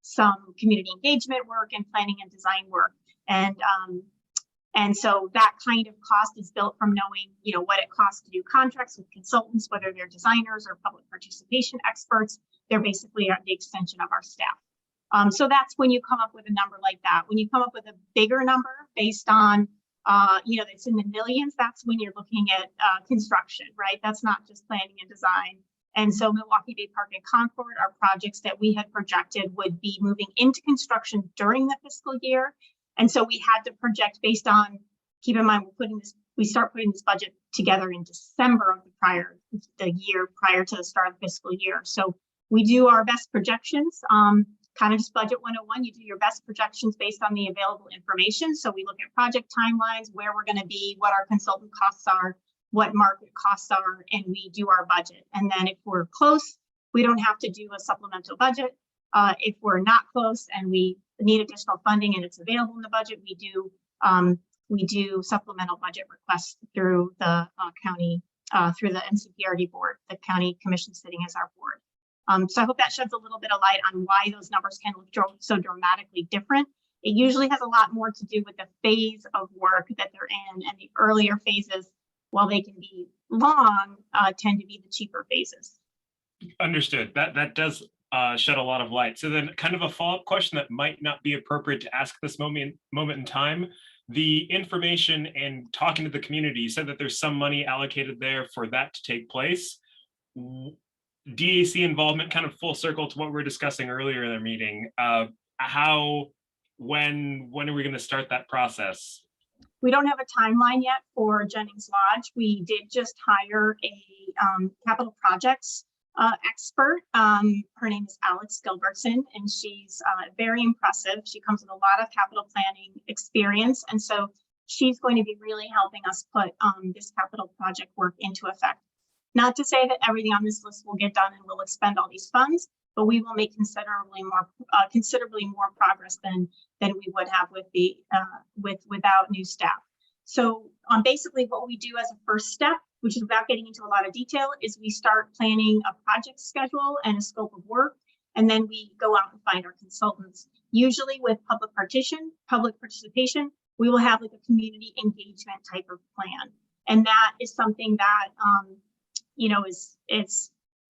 some community engagement work and planning and design work. And so that kind of cost is built from knowing, you know, what it costs to do contracts with consultants, whether they're designers or public participation experts. They're basically the extension of our staff. So that's when you come up with a number like that. When you come up with a bigger number based on, you know, it's in the millions, that's when you're looking at construction, right? That's not just planning and design. And so Milwaukee Bay Park and Concord are projects that we had projected would be moving into construction during the fiscal year. And so we had to project based on, keep in mind, we start putting this budget together in December of the year prior to the start of the fiscal year. So we do our best projections, kind of just budget 101. You do your best projections based on the available information. So we look at project timelines, where we're going to be, what our consultant costs are, what market costs are, and we do our budget. And then if we're close, we don't have to do a supplemental budget. If we're not close and we need additional funding and it's available in the budget, we do supplemental budget requests through the county, through the NCPRD board, the county commission sitting as our board. So I hope that sheds a little bit of light on why those numbers can look so dramatically different. It usually has a lot more to do with the phase of work that they're in, and the earlier phases, while they can be long, tend to be the cheaper phases. Understood. That does shed a lot of light. So then kind of a follow-up question that might not be appropriate to ask this moment in time. The information and talking to the community, you said that there's some money allocated there for that to take place. DAC involvement, kind of full circle to what we were discussing earlier in our meeting. When are we going to start that process? We don't have a timeline yet for Jennings Lodge. We did just hire a capital projects expert. Her name is Alex Gilbertson, and she's very impressive. She comes with a lot of capital planning experience, and so she's going to be really helping us put this capital project work into effect. Not to say that everything on this list will get done and we'll expend all these funds, but we will make considerably more progress than we would have without new staff. So basically what we do as a first step, which is without getting into a lot of detail, is we start planning a project schedule and a scope of work, and then we go out and find our consultants. Usually with public participation, we will have like a community engagement type of plan, and that is something that you know,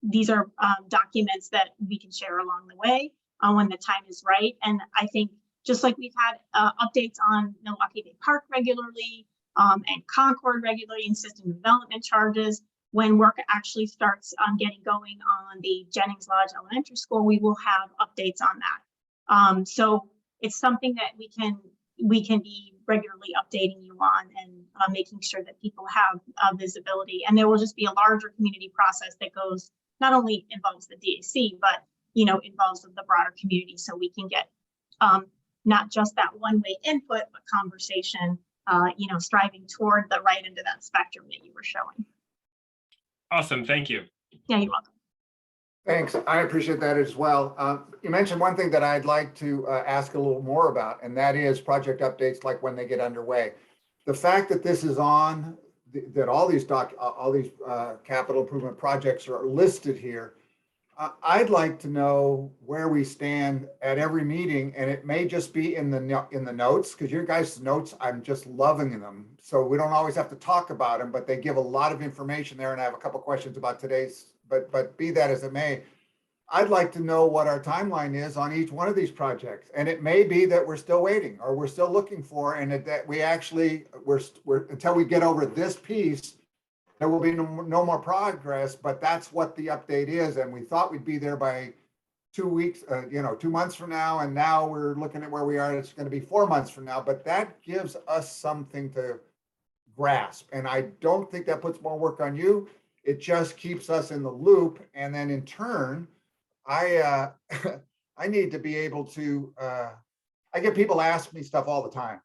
these are documents that we can share along the way when the time is right. And I think just like we've had updates on Milwaukee Bay Park regularly and Concord regularly and system development charges, when work actually starts getting going on the Jennings Lodge Elementary School, we will have updates on that. So it's something that we can be regularly updating you on and making sure that people have visibility. And there will just be a larger community process that goes, not only involves the DAC, but, you know, involves the broader community. So we can get not just that one-way input, but conversation, you know, striving toward the right end of that spectrum that you were showing. Awesome. Thank you. Yeah, you're welcome. Thanks. I appreciate that as well. You mentioned one thing that I'd like to ask a little more about, and that is project updates, like when they get underway. The fact that this is on, that all these capital improvement projects are listed here, I'd like to know where we stand at every meeting, and it may just be in the notes, because your guys' notes, I'm just loving them. So we don't always have to talk about them, but they give a lot of information there, and I have a couple questions about today's. But be that as it may, I'd like to know what our timeline is on each one of these projects. And it may be that we're still waiting, or we're still looking for, and that we actually, we're until we get over this piece, there will be no more progress, but that's what the update is. And we thought we'd be there by 2 weeks, 2 months from now, and now we're looking at where we are, and it's going to be 4 months from now, but that gives us something to grasp. And I don't think that puts more work on you. It just keeps us in the loop. And then in turn, I I need to be able to, I get people ask me stuff all the time,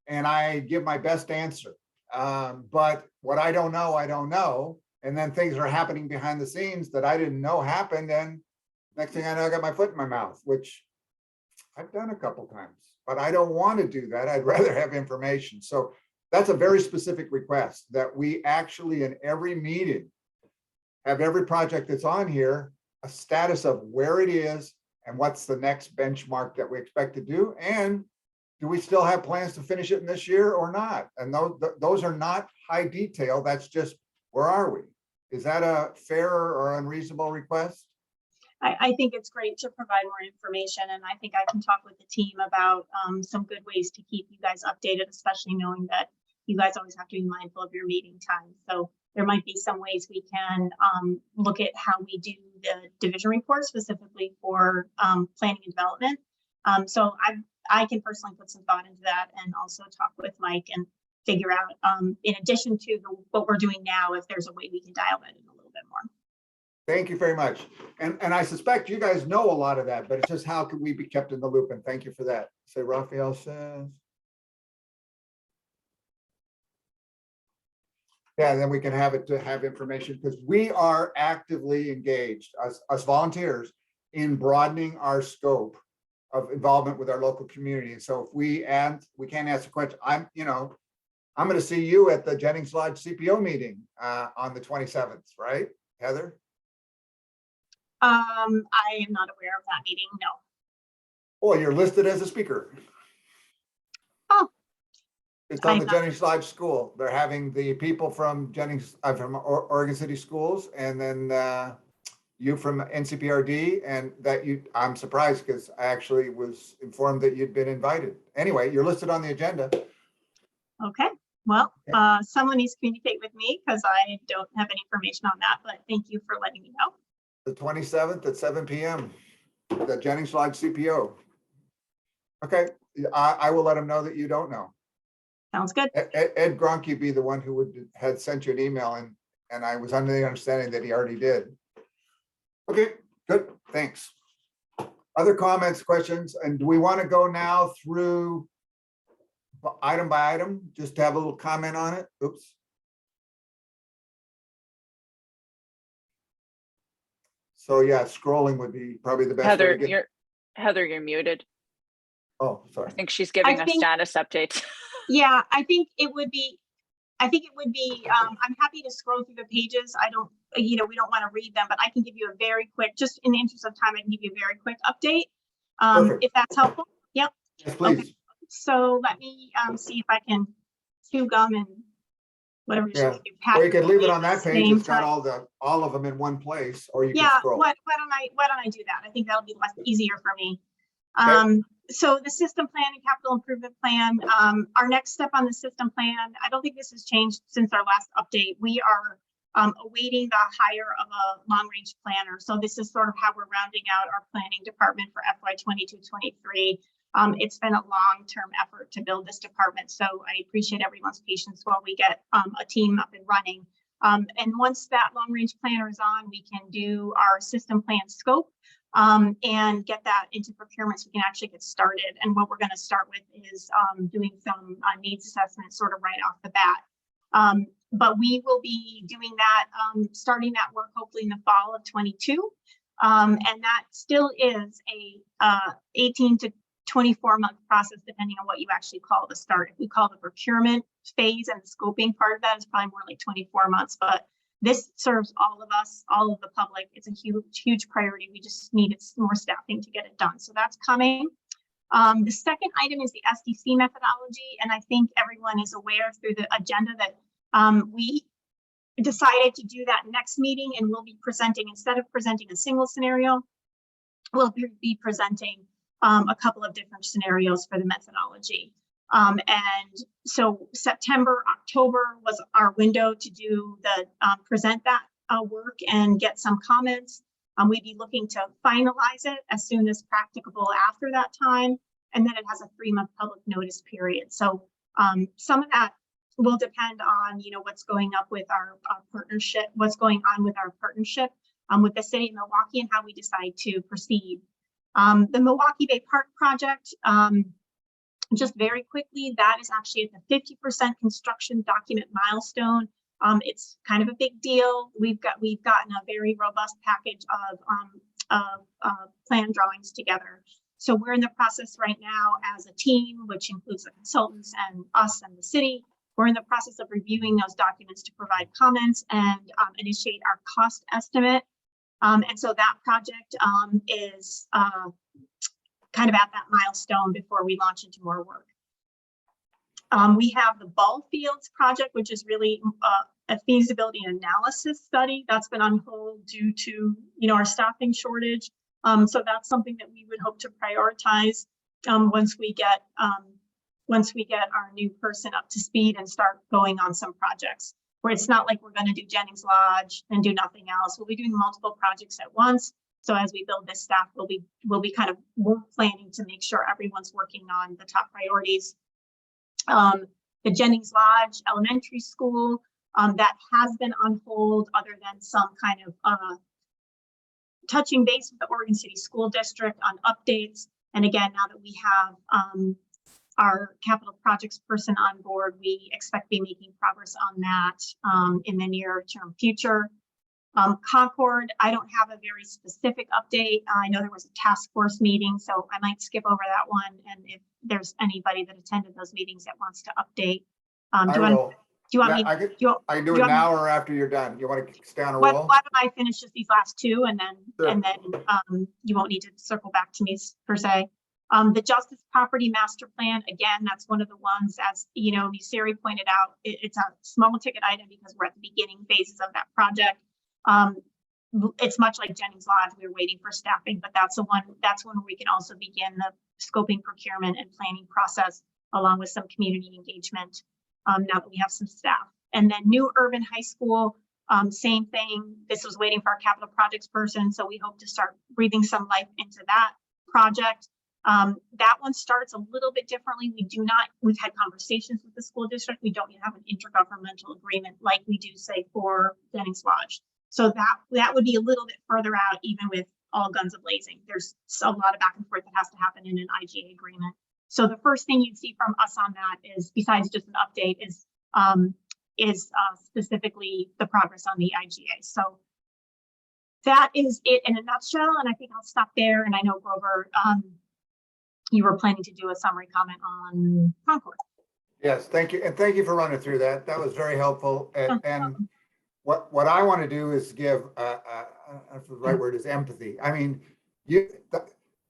and I give my best answer. But what I don't know, I don't know. And then things are happening behind the scenes that I didn't know happened. And next thing I know, I got my foot in my mouth, which I've done a couple times, but I don't want to do that. I'd rather have information. So that's a very specific request, that we actually in every meeting have every project that's on here, a status of where it is and what's the next benchmark that we expect to do. And do we still have plans to finish it in this year or not? And those are not high detail. That's just, where are we? Is that a fair or unreasonable request? I think it's great to provide more information, and I think I can talk with the team about some good ways to keep you guys updated, especially knowing that you guys always have to be mindful of your meeting time. So there might be some ways we can look at how we do the division report specifically for planning and development. So I can personally put some thought into that, and also talk with Mike and figure out, in addition to what we're doing now, if there's a way we can dial that in a little bit more. Thank you very much. And I suspect you guys know a lot of that, but it's just how can we be kept in the loop? And thank you for that. Say Raphael says. Yeah, and then we can have it to have information, because we are actively engaged, us volunteers, in broadening our scope of involvement with our local community. And so if we can't ask a question, I'm going to see you at the Jennings Lodge CPO meeting on the 27th, right, Heather? I am not aware of that meeting, no. Well, you're listed as a speaker. Oh. It's on the I'm not- Jennings Lodge School. They're having the people from Jennings, from Oregon City Schools, and then you from NCPRD, and I'm surprised because I actually was informed that you'd been invited. Anyway, you're listed on the agenda. Okay, well, someone needs to communicate with me because I don't have any information on that, but thank you for letting me know. The 27th at 7 p.m. The Jennings Lodge CPO. Okay, I will let them know that you don't know. Sounds good. Ed Gronke be the one who had sent you an email, and I was under the understanding that he already did. Okay, good, thanks. Other comments, questions, and do we want to go now through item by item, just to have a little comment on it? Oops. So yeah, scrolling would be probably the best way to get. Heather, you're muted. Oh, sorry. I think she's giving a think- status update. Yeah, I think it would be, I'm happy to scroll through the pages. I don't, we don't want to read them, but I can give you a very quick, just in the interest of time, I can give you a very quick update. Perfect. If that's helpful. Yep. Yes, please. Okay. So let me see if I can chew gum and whatever. Yeah. Or you could leave it on that page. It's got all of them in one place, or you can Yeah, scroll. why don't I do that? I think that'll be easier for me. Okay. So the system plan and capital improvement plan, our next step on the system plan, I don't think this has changed since our last update. We are awaiting the hire of a long range planner. So this is sort of how we're rounding out our planning department for FY 22-23. It's been a long-term effort to build this department. So I appreciate everyone's patience while we get a team up and running. And once that long range planner is on, we can do our system plan scope and get that into procurement so we can actually get started. And what we're going to start with is doing some needs assessments sort of right off the bat. But we will be doing that, starting that work hopefully in the fall of 22. And that still is a 18 to 24-month process, depending on what you actually call the start. If we call the procurement phase and the scoping part of that, is probably more like 24 months. But this serves all of us, all of the public. It's a huge, huge priority. We just needed more staffing to get it done. So that's coming. The second item is the SDC methodology. And I think everyone is aware through the agenda that we decided to do that next meeting, and we'll be presenting, instead of presenting a single scenario, we'll be presenting a couple of different scenarios for the methodology. And so September, October was our window to do the present that work and get some comments. We'd be looking to finalize it as soon as practicable after that time. And then it has a 3-month public notice period. So some of that will depend on, what's going up with our partnership, what's going on with our partnership with the city of Milwaukee and how we decide to proceed. The Milwaukee Bay Park project, just very quickly, that is actually at the 50% construction document milestone. It's kind of a big deal. We've gotten a very robust package of plan drawings together. So we're in the process right now as a team, which includes the consultants and us and the city. We're in the process of reviewing those documents to provide comments and initiate our cost estimate. And so that project is kind of at that milestone before we launch into more work. We have the ball fields project, which is really a feasibility analysis study that's been on hold due to our staffing shortage. So that's something that we would hope to prioritize once we get our new person up to speed and start going on some projects. Where it's not like we're going to do Jennings Lodge and do nothing else. We'll be doing multiple projects at once. So as we build this staff, we'll be kind of work planning to make sure everyone's working on the top priorities. The Jennings Lodge Elementary School, that has been on hold other than some kind of touching base with the Oregon City School District on updates. And again, now that we have our capital projects person on board, we expect to be making progress on that in the near term future. Concord, I don't have a very specific update. I know there was a task force meeting, so I might skip over that one. And if there's anybody that attended those meetings that wants to update, do you want me? I can do it now or after you're done. You want to stay on a Why roll? don't I finish just these last two, and then Sure. You won't need to circle back to me per se. The Justice Property Master Plan, again, that's one of the ones, as Siri pointed out, it's a small ticket item because we're at the beginning phases of that project. It's much like Jennings Lodge. We're waiting for staffing, but that's one where we can also begin the scoping, procurement, and planning process along with some community engagement now that we have some staff. And then New Urban High School, same thing. This was waiting for our capital projects person, so we hope to start breathing some life into that project. That one starts a little bit differently. We've had conversations with the school district. We don't have an intergovernmental agreement like we do, say, for Jennings Lodge. So that would be a little bit further out, even with all guns a-blazing. There's a lot of back and forth that has to happen in an IGA agreement. So the first thing you'd see from us on that is, besides just an update, is specifically the progress on the IGA. So that is it in a nutshell, and I think I'll stop there. And I know, Grover, you were planning to do a summary comment on Concord. Yes, thank you. And thank you for running through that. That was very helpful. And what I want to do is give, I don't know if the right word is empathy. I mean,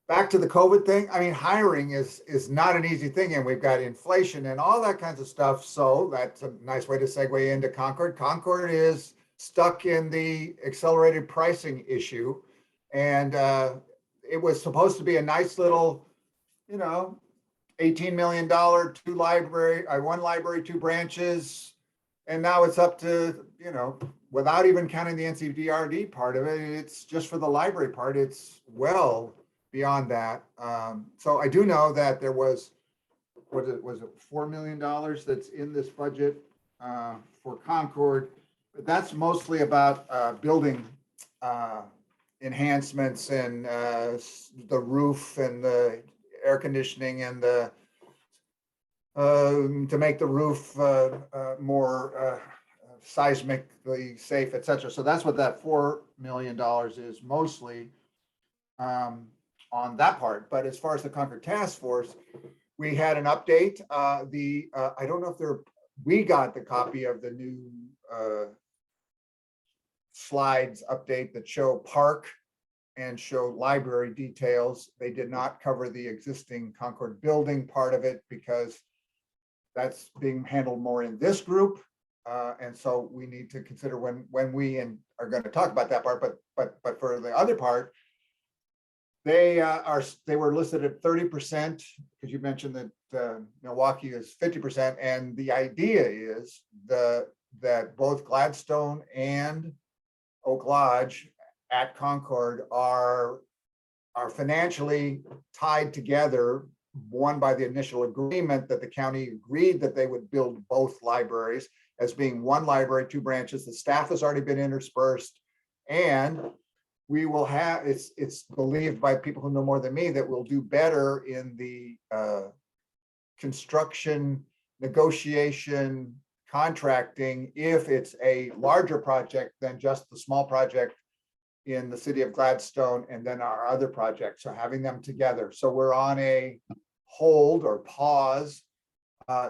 back to the COVID thing. I mean, hiring is not an easy thing, and we've got inflation and all that kinds of stuff. So that's a nice way to segue into Concord. Concord is stuck in the accelerated pricing issue, and it was supposed to be a nice little, $18 million, one library, 2 branches. And now it's up to, without even counting the NCPRD part of it, it's just for the library part, it's well beyond that. So I do know that there was it $4 million that's in this budget for Concord, but that's mostly about building enhancements and the roof and the air conditioning and to make the roof more seismically safe, et cetera. So that's what that $4 million is mostly on that part. But as far as the Concord Task Force, we had an update. I don't know if we got the copy of the new slides update that show park and show library details. They did not cover the existing Concord building part of it because that's being handled more in this group. And so we need to consider when we are going to talk about that part, but for the other part, they were listed at 30%, because you mentioned that Milwaukee is 50%. And the idea is that both Gladstone and Oak Lodge at Concord are financially tied together, one by the initial agreement that the county agreed that they would build both libraries as being one library, two branches. The staff has already been interspersed, and we will have, it's believed by people who know more than me that we'll do better in the construction, negotiation, contracting if it's a larger project than just the small project in the city of Gladstone and then our other projects. So having them together. So we're on a hold or pause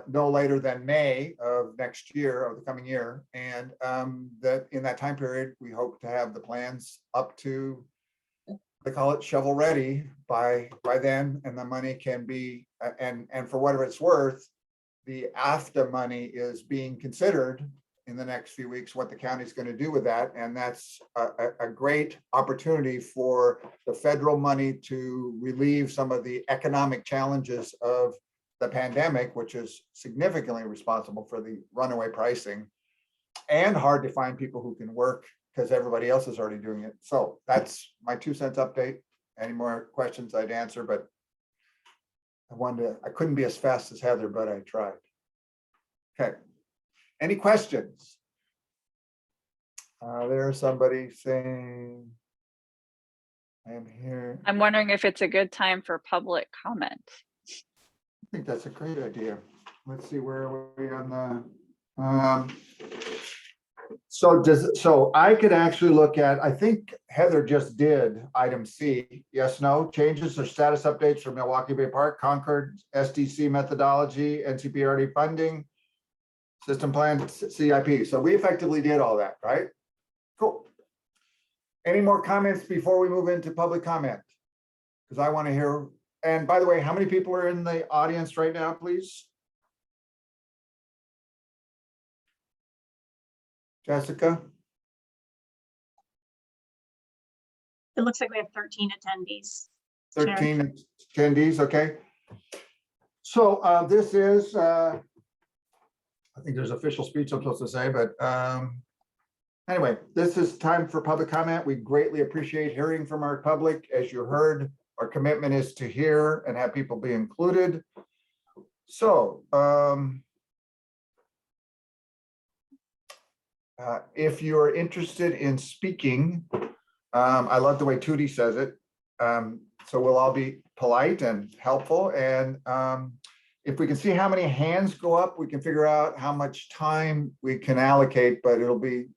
no later than May of next year, of the coming year. And that in that time period, we hope to have the plans up to, they call it shovel ready by then, and the money can be, and for whatever it's worth, the AFTA money is being considered in the next few weeks, what the county's going to do with that. And that's a great opportunity for the federal money to relieve some of the economic challenges of the pandemic, which is significantly responsible for the runaway pricing and hard to find people who can work because everybody else is already doing it. So that's my 2 cents update. Any more questions I'd answer, but I couldn't be as fast as Heather, but I tried. Okay. Any questions? There's somebody saying, I am here. I'm wondering if it's a good time for public comment. I think that's a great idea. Let's see, where are we on the, so I could actually look at, I think Heather just did item C, yes, no, changes or status updates for Milwaukee Bay Park, Concord, SDC methodology, NCPRD funding, system plan, CIP. So we effectively did all that, right? Cool. Any more comments before we move into public comment? Because I want to hear, and by the way, how many people are in the audience right now, please? Jessica? It looks like we have 13 attendees. Chair. 13 attendees, okay. So this is, I think there's official speech I'm supposed to say, but anyway, this is time for public comment. We greatly appreciate hearing from our public. As you heard, our commitment is to hear and have people be included. So if you're interested in speaking, I love the way Tootie says it. So we'll all be polite and helpful. And if we can see how many hands go up, we can figure out how much time we can allocate, but it'll be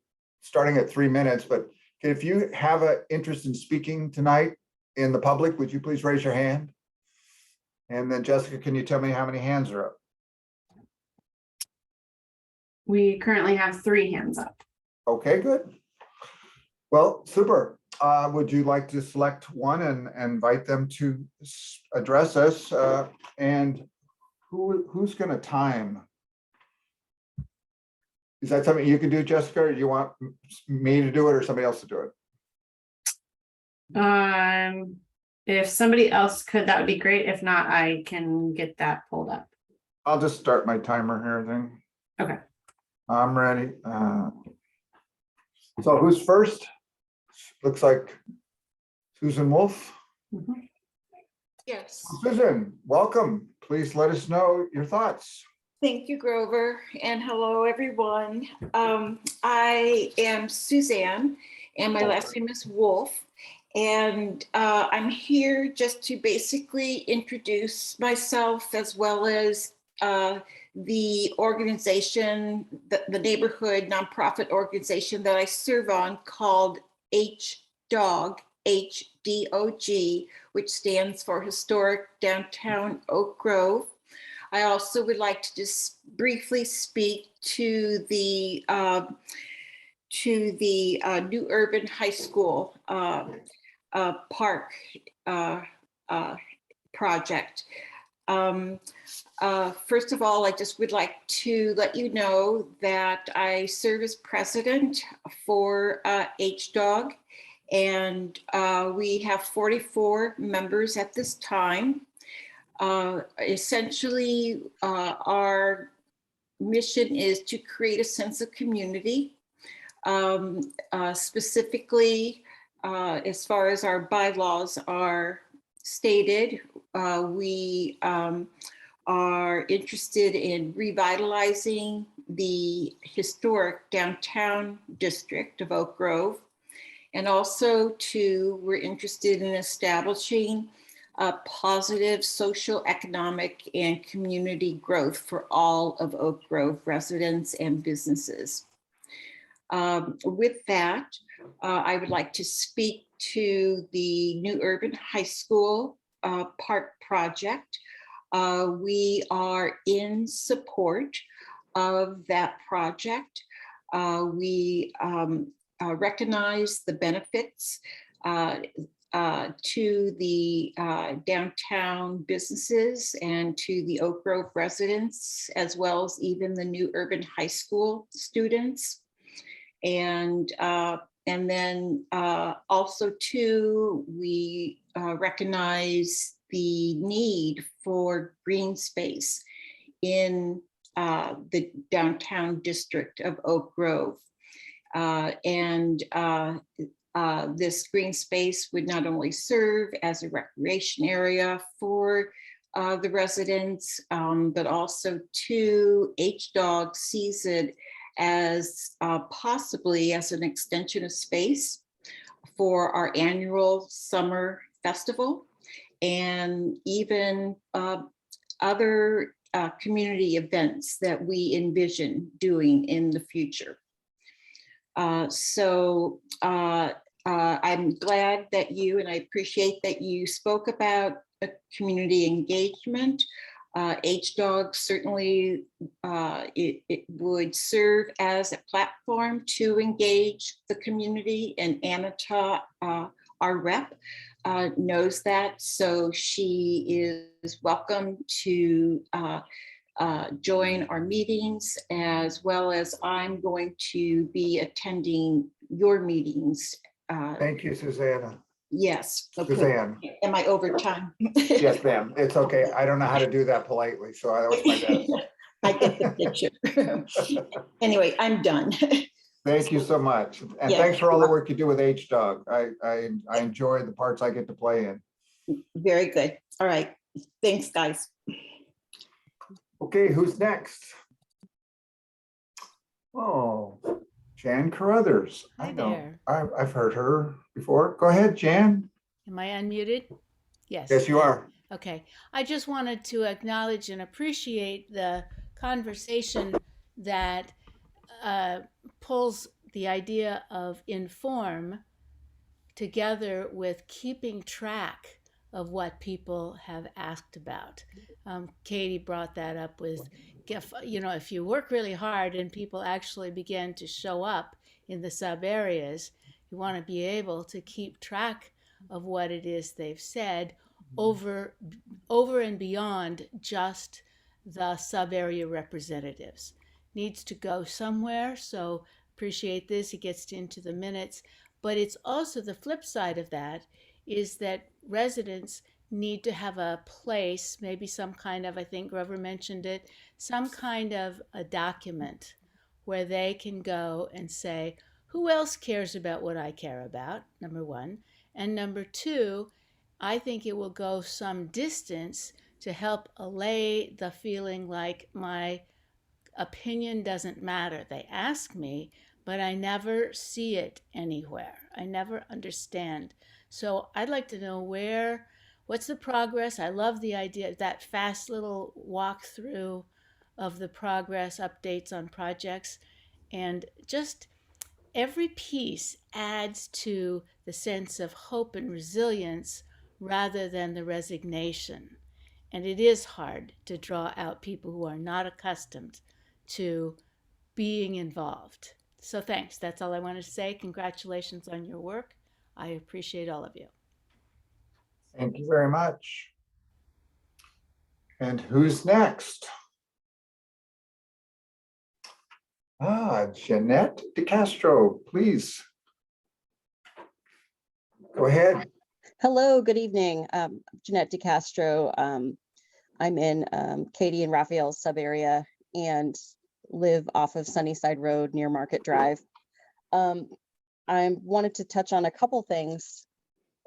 starting at 3 minutes. But if you have an interest in speaking tonight in the public, would you please raise your hand? And then Jessica, can you tell me how many hands are up? We currently have 3 hands up. Okay, good. Well, super. Would you like to select one and invite them to address us? And who's going to time? Is that something you can do, Jessica, or do you want me to do it or somebody else to do it? If somebody else could, that would be great. If not, I can get that pulled up. I'll just start my timer here then. Okay. I'm ready. So who's first? Looks like Susan Wolf. Mhm. Yes. Susan, welcome. Please let us know your thoughts. Thank you, Grover, and hello, everyone. I am Suzanne, and my last name is Wolf. And I'm here just to basically introduce myself as well as the organization, the neighborhood nonprofit organization that I serve on called HDOG, HDOG, which stands for Historic Downtown Oak Grove. I also would like to just briefly speak to the New Urban High School park project. First of all, I just would like to let you know that I serve as president for HDOG, and we have 44 members at this time. Essentially, our mission is to create a sense of community, specifically as far as our bylaws are stated, we are interested in revitalizing the historic downtown district of Oak Grove. And also we're interested in establishing positive social, economic, and community growth for all of Oak Grove residents and businesses. With that, I would like to speak to the New Urban High School Park Project. We are in support of that project. We recognize the benefits to the downtown businesses and to the Oak Grove residents, as well as even the New Urban High School students. And then also too, we recognize the need for green space in the downtown district of Oak Grove. This green space would not only serve as a recreation area for the residents, but also too, HDOG sees it as possibly as an extension of space for our annual summer festival, and even other community events that we envision doing in the future. I'm glad that you, and I appreciate that you spoke about community engagement. HDOG certainly, it would serve as a platform to engage the community, and Anita, our rep, knows that. So she is welcome to join our meetings, as well as I'm going to be attending your meetings. Thank you, Susanna. Yes. Okay. Suzanne. Am I over time? Yes, ma'am. It's okay. I don't know how to do that politely, so that was my best. I get the picture. Anyway, I'm done. Thank you so much. And Yes. thanks for all the work you do with HDOG. I enjoy the parts I get to play in. Very good. All right. Thanks, guys. Okay, who's next? Oh, Jan Carruthers. Hi I know. there. I've heard her before. Go ahead, Jan. Am I unmuted? Yes. Yes, you are. Okay. I just wanted to acknowledge and appreciate the conversation that pulls the idea of inform together with keeping track of what people have asked about. Katie brought that up with, if you work really hard and people actually begin to show up in the sub areas, you want to be able to keep track of what it is they've said over and beyond just the sub area representatives. Needs to go somewhere, so appreciate this. It gets into the minutes, but it's also the flip side of that is that residents need to have a place, maybe some kind of, I think Grover mentioned it, some kind of a document where they can go and say, who else cares about what I care about, number one. And number two, I think it will go some distance to help allay the feeling like my opinion doesn't matter. They ask me, but I never see it anywhere. I never understand. So I'd like to know what's the progress? I love the idea, that fast little walkthrough of the progress updates on projects. And just every piece adds to the sense of hope and resilience rather than the resignation. And it is hard to draw out people who are not accustomed to being involved. So thanks. That's all I wanted to say. Congratulations on your work. I appreciate all of you. Thank you very much. And who's next? Jeanette DeCastro, please. Go ahead. Hello, good evening. Jeanette DeCastro. I'm in Katie and Raphael's sub area and live off of Sunnyside Road near Market Drive. I wanted to touch on a couple things.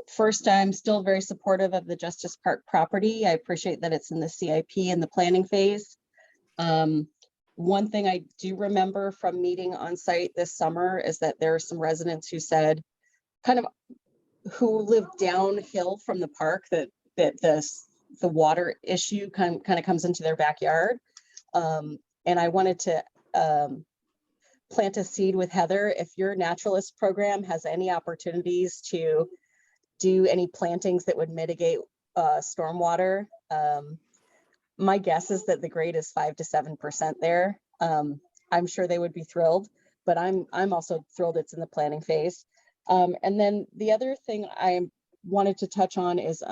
First, I'm still very supportive of the Justice Park property. I appreciate that it's in the CIP in the planning phase. One thing I do remember from meeting on site this summer is that there are some residents who said, kind of who live downhill from the park, that the water issue kind of comes into their backyard. And I wanted to plant a seed with Heather. If your naturalist program has any opportunities to do any plantings that would mitigate stormwater, my guess is that the grade is 5 to 7% there. I'm sure they would be thrilled, but I'm also thrilled it's in the planning phase. And then the other thing I wanted to touch on is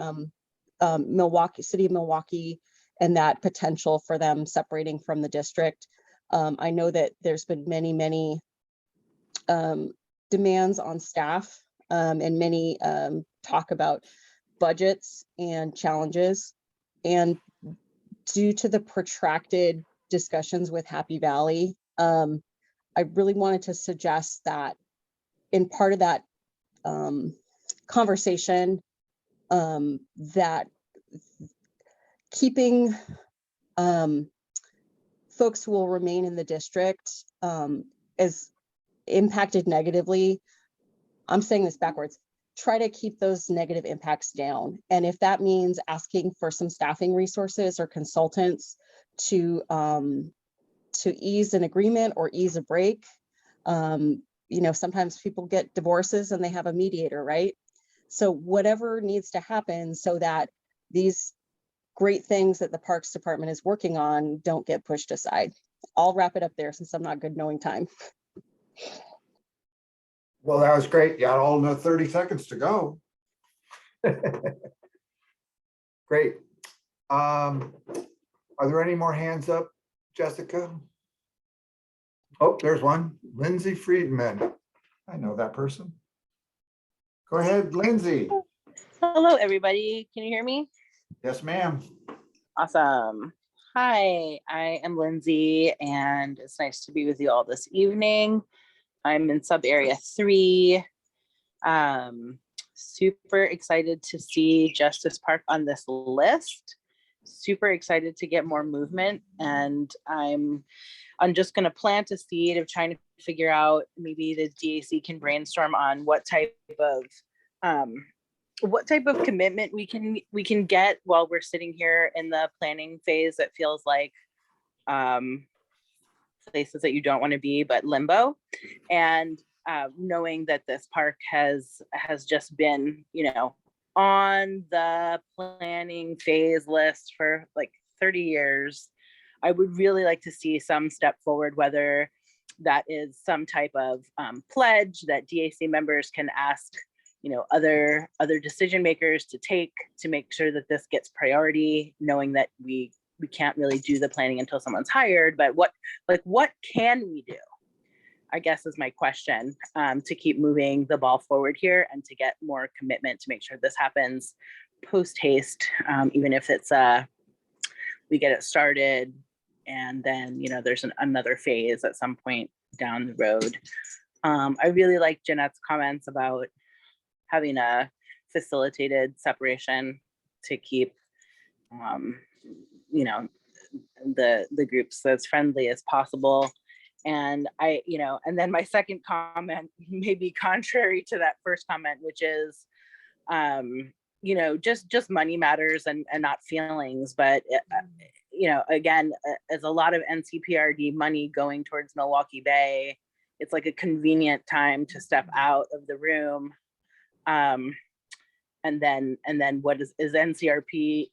Milwaukee, City of Milwaukee, and that potential for them separating from the district. I know that there's been many demands on staff and many talk about budgets and challenges. And due to the protracted discussions with Happy Valley, I really wanted to suggest that in part of that conversation, that keeping folks who will remain in the district is impacted negatively. I'm saying this backwards. Try to keep those negative impacts down. And if that means asking for some staffing resources or consultants to ease an agreement or ease a break, you know, sometimes people get divorces and they have a mediator, right? So whatever needs to happen so that these great things that the Parks Department is working on don't get pushed aside. I'll wrap it up there since I'm not good knowing time. Well, that was great. You got all another 30 seconds to go. Great. Are there any more hands up, Jessica? Oh, there's one. Lindsay Friedman. I know that person. Go ahead, Lindsay. Hello, everybody. Can you hear me? Yes, ma'am. Awesome. Hi, I am Lindsay, and it's nice to be with you all this evening. I'm in sub area 3. Super excited to see Justice Park on this list. Super excited to get more movement, and I'm just going to plant a seed of trying to figure out, maybe the DAC can brainstorm on what type of commitment we can get while we're sitting here in the planning phase that feels like places that you don't want to be, but limbo. And knowing that this park has just been, you know, on the planning phase list for like 30 years, I would really like to see some step forward, whether that is some type of pledge that DAC members can ask, you know, other decision makers to take to make sure that this gets priority, knowing that we can't really do the planning until someone's hired, but what can we do, I guess, is my question, to keep moving the ball forward here and to get more commitment to make sure this happens post haste, even if it's we get it started and then, you know, there's another phase at some point down the road. I really like Jeanette's comments about having a facilitated separation to keep, you know, the groups as friendly as possible. And and then my second comment may be contrary to that first comment, which is, you know, just money matters and not feelings. But, you know, again, as a lot of NCPRD money going towards Milwaukee Bay, it's like a convenient time to step out of the room. And then what is NCRPD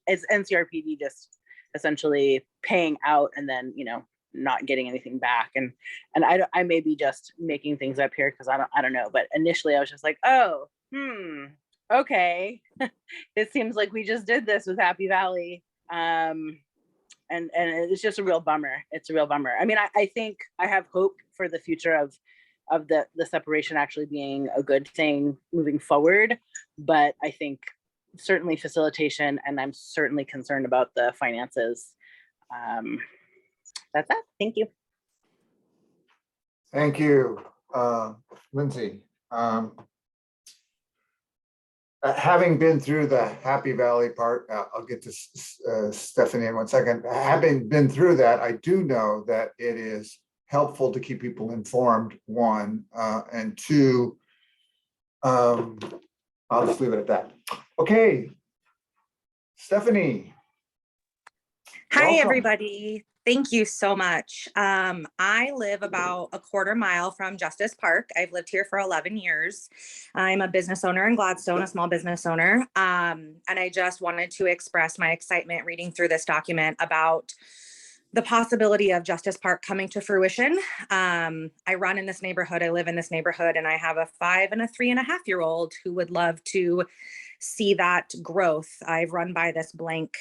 just essentially paying out and then, you know, not getting anything back. And I may be just making things up here because I don't know. But initially I was just like, oh, okay. It seems like we just did this with Happy Valley. And it's just a real bummer. It's a real bummer. I mean, I think I have hope for the future of the separation actually being a good thing moving forward. But I think certainly facilitation, and I'm certainly concerned about the finances. That's that. Thank you. Thank you, Lindsay. Having been through the Happy Valley part, I'll get to Stephanie in one second. Having been through that, I do know that it is helpful to keep people informed, one, and two, I'll just leave it at that. Okay, Stephanie. Hi, Welcome. everybody. Thank you so much. I live about a quarter mile from Justice Park. I've lived here for 11 years. I'm a business owner in Gladstone, a small business owner. And I just wanted to express my excitement reading through this document about the possibility of Justice Park coming to fruition. I run in this neighborhood, I live in this neighborhood, and I have a 5 and a 3.5-year-old who would love to see that growth. I've run by this blank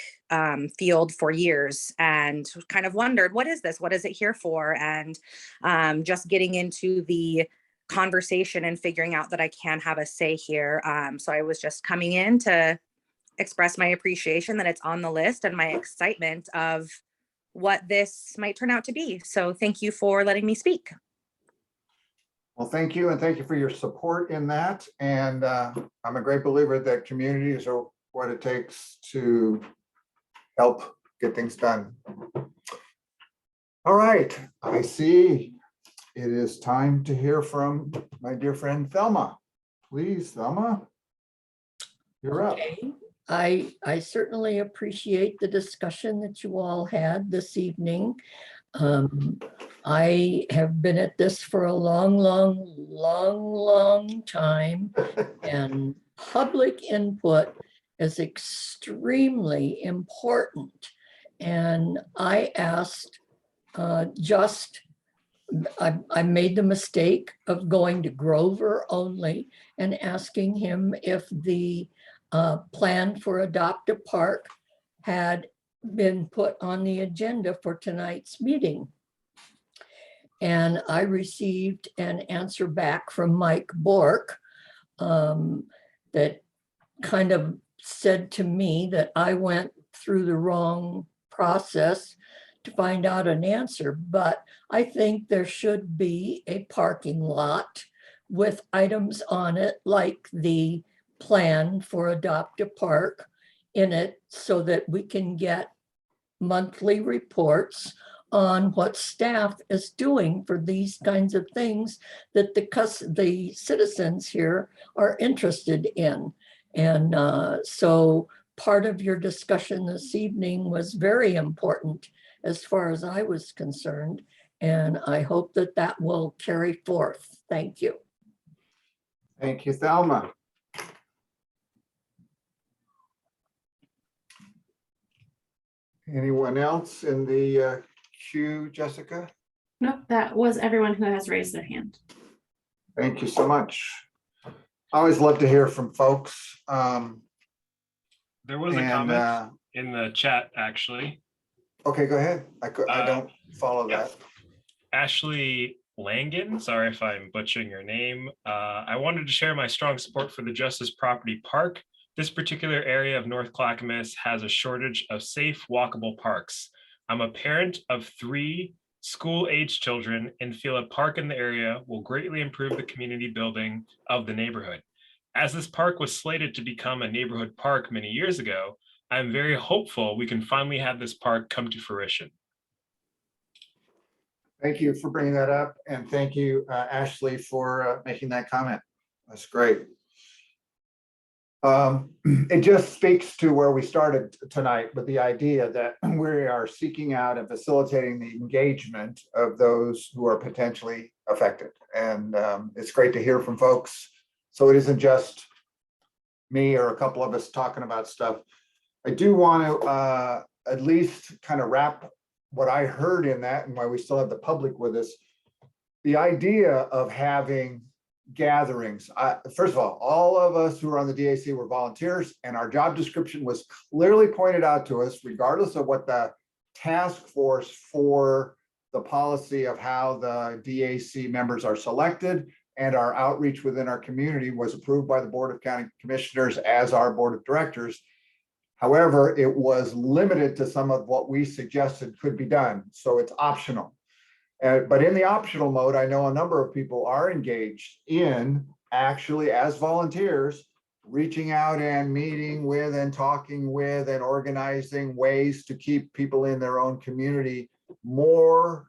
field for years and kind of wondered, what is this? What is it here for? And just getting into the conversation and figuring out that I can have a say here. So I was just coming in to express my appreciation that it's on the list and my excitement of what this might turn out to be. So thank you for letting me speak. Well, thank you, and thank you for your support in that. And I'm a great believer that communities are what it takes to help get things done. All right, I see it is time to hear from my dear friend Thelma. Please, Thelma, you're up. I certainly appreciate the discussion that you all had this evening. I have been at this for a long time, and public input is extremely important. And I asked I made the mistake of going to Grover only and asking him if the plan for Adopt a Park had been put on the agenda for tonight's meeting. And I received an answer back from Mike Bork that kind of said to me that I went through the wrong process to find out an answer. But I think there should be a parking lot with items on it like the plan for Adopt a Park in it, so that we can get monthly reports on what staff is doing for these kinds of things that the citizens here are interested in. And so part of your discussion this evening was very important as far as I was concerned. And I hope that that will carry forth. Thank you. Thank you, Thelma. Anyone else in the queue, Jessica? Nope, that was everyone who has raised their hand. Thank you so much. I always love to hear from folks. There was a comment in the chat, actually. Okay, go ahead. I don't follow that. Ashley Langan, sorry if I'm butchering your name. I wanted to share my strong support for the Justice Property Park. This particular area of North Clackamas has a shortage of safe, walkable parks. I'm a parent of 3 school-age children and feel a park in the area will greatly improve the community building of the neighborhood. As this park was slated to become a neighborhood park many years ago, I'm very hopeful we can finally have this park come to fruition. Thank you for bringing that up, and thank you, Ashley, for making that comment. That's great. It just speaks to where we started tonight with the idea that we are seeking out and facilitating the engagement of those who are potentially affected. And it's great to hear from folks. So it isn't just me or a couple of us talking about stuff. I do want to at least kind of wrap what I heard in that, and why we still have the public with us. The idea of having gatherings. First of all of us who are on the DAC were volunteers, and our job description was clearly pointed out to us, regardless of what the task force for the policy of how the DAC members are selected and our outreach within our community was approved by the Board of County Commissioners as our board of directors. However, it was limited to some of what we suggested could be done. So it's optional. But in the optional mode, I know a number of people are engaged in actually, as volunteers, reaching out and meeting with and talking with and organizing ways to keep people in their own community more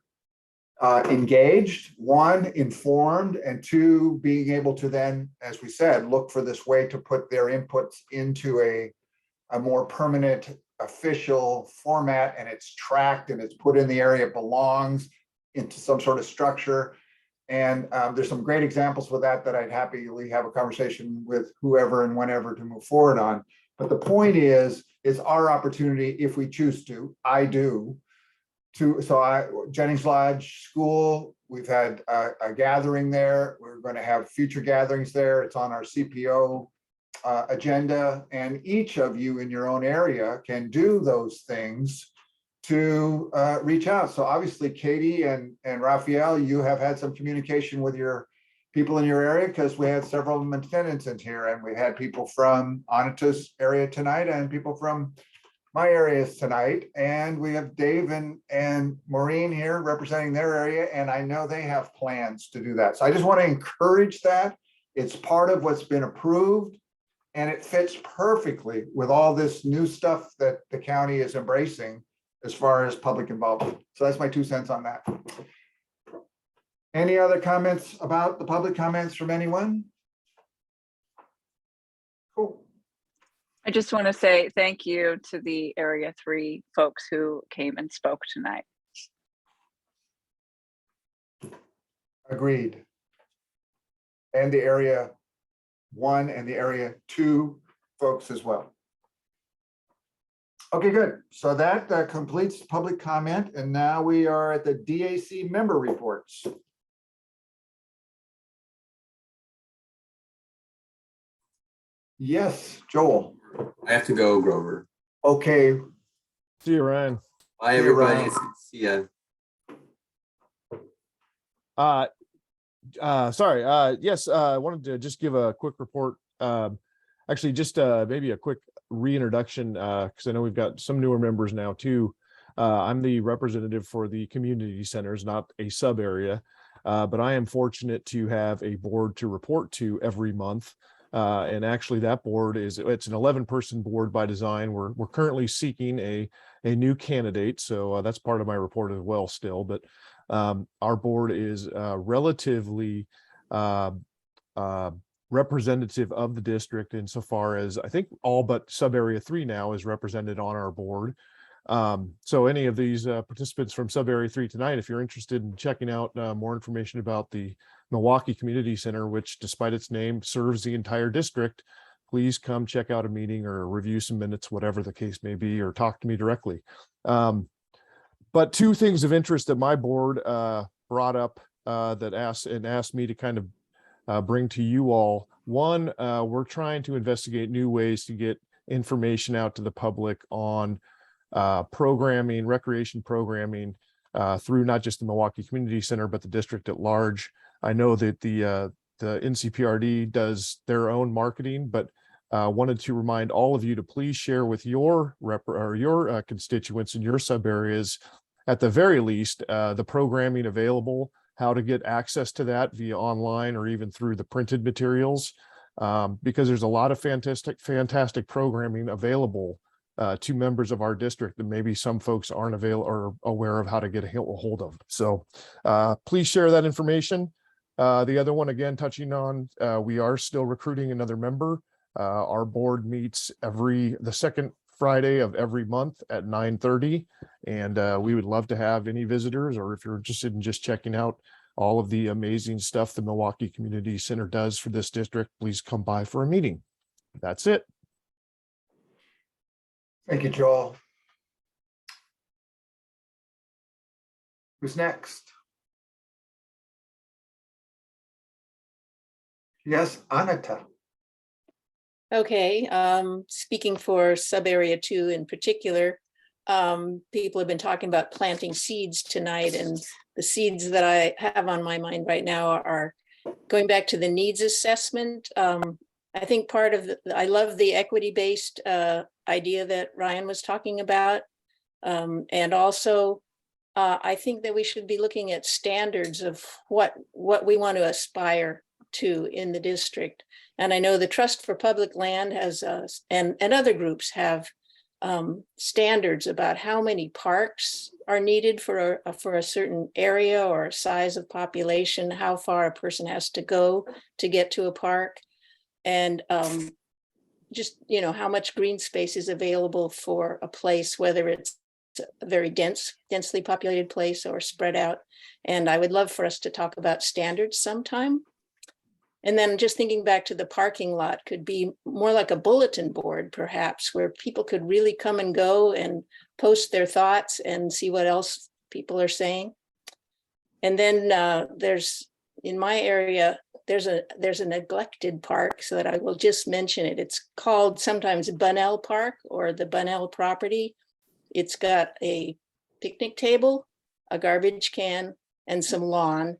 engaged, one, informed, and two, being able to then, as we said, look for this way to put their inputs into a more permanent official format, and it's tracked and it's put in the area it belongs into some sort of structure. And there's some great examples with that I'd happily have a conversation with whoever and whenever to move forward on. But the point is, it's our opportunity, if we choose to, I do, Jennings Lodge School, we've had a gathering there. We're going to have future gatherings there. It's on our CPO agenda, and each of you in your own area can do those things to reach out. So obviously, Katie and Raphael, you have had some communication with your people in your area, because we had several attendants in here, and we had people from Anita's area tonight and people from my areas tonight. And we have Dave and Maureen here representing their area, and I know they have plans to do that. So I just want to encourage that. It's part of what's been approved, and it fits perfectly with all this new stuff that the county is embracing as far as public involvement. So that's my 2 cents on that. Any other comments about the public comments from anyone? Cool. I just want to say thank you to the Area 3 folks who came and spoke tonight. Agreed. And the Area 1 and the Area 2 folks as well. Okay, good. So that completes public comment, and now we are at the DAC member reports. Yes, Joel. I have to go, Grover. Okay. See you, Ryan. Bye, See you, everybody. Ryan. See ya. Sorry. Yes, I wanted to just give a quick report. Actually, just maybe a quick reintroduction, because I know we've got some newer members now too. I'm the representative for the community centers, not a sub area, but I am fortunate to have a board to report to every month. And actually that board it's an 11-person board by design. We're currently seeking a new candidate. So that's part of my report as well still, but our board is relatively representative of the district insofar as I think all but sub area 3 now is represented on our board. So any of these participants from sub area 3 tonight, if you're interested in checking out more information about the Milwaukee Community Center, which despite its name serves the entire district, please come check out a meeting or review some minutes, whatever the case may be, or talk to me directly. But 2 things of interest that my board brought up that asked me to kind of bring to you all. One, we're trying to investigate new ways to get information out to the public on programming, recreation programming through not just the Milwaukee Community Center, but the district at large. I know that the NCPRD does their own marketing, but wanted to remind all of you to please share with your constituents in your sub areas, at the very least, the programming available, how to get access to that via online or even through the printed materials, because there's a lot of fantastic programming available to members of our district that maybe some folks aren't available or aware of how to get a hold of. So please share that information. The other one, again, touching on, we are still recruiting another member. Our board meets the second Friday of every month at 9:30. And we would love to have any visitors, or if you're interested in just checking out all of the amazing stuff the Milwaukee Community Center does for this district, please come by for a meeting. That's it. Thank you, Joel. Who's next? Yes, Anita. Okay, speaking for sub area 2 in particular, people have been talking about planting seeds tonight, and the seeds that I have on my mind right now are going back to the needs assessment. I think part of I love the equity-based idea that Ryan was talking about. And also, I think that we should be looking at standards of what we want to aspire too in the district. And I know the Trust for Public Land has, and other groups have standards about how many parks are needed for a certain area or size of population, how far a person has to go to get to a park. And just, you know, how much green space is available for a place, whether it's a very densely populated place or spread out. And I would love for us to talk about standards sometime. And then just thinking back to the parking lot could be more like a bulletin board, perhaps, where people could really come and go and post their thoughts and see what else people are saying. And then there's, in my area, there's a neglected park, so that I will just mention it. It's called sometimes Bunnell Park or the Bunnell property. It's got a picnic table, a garbage can, and some lawn.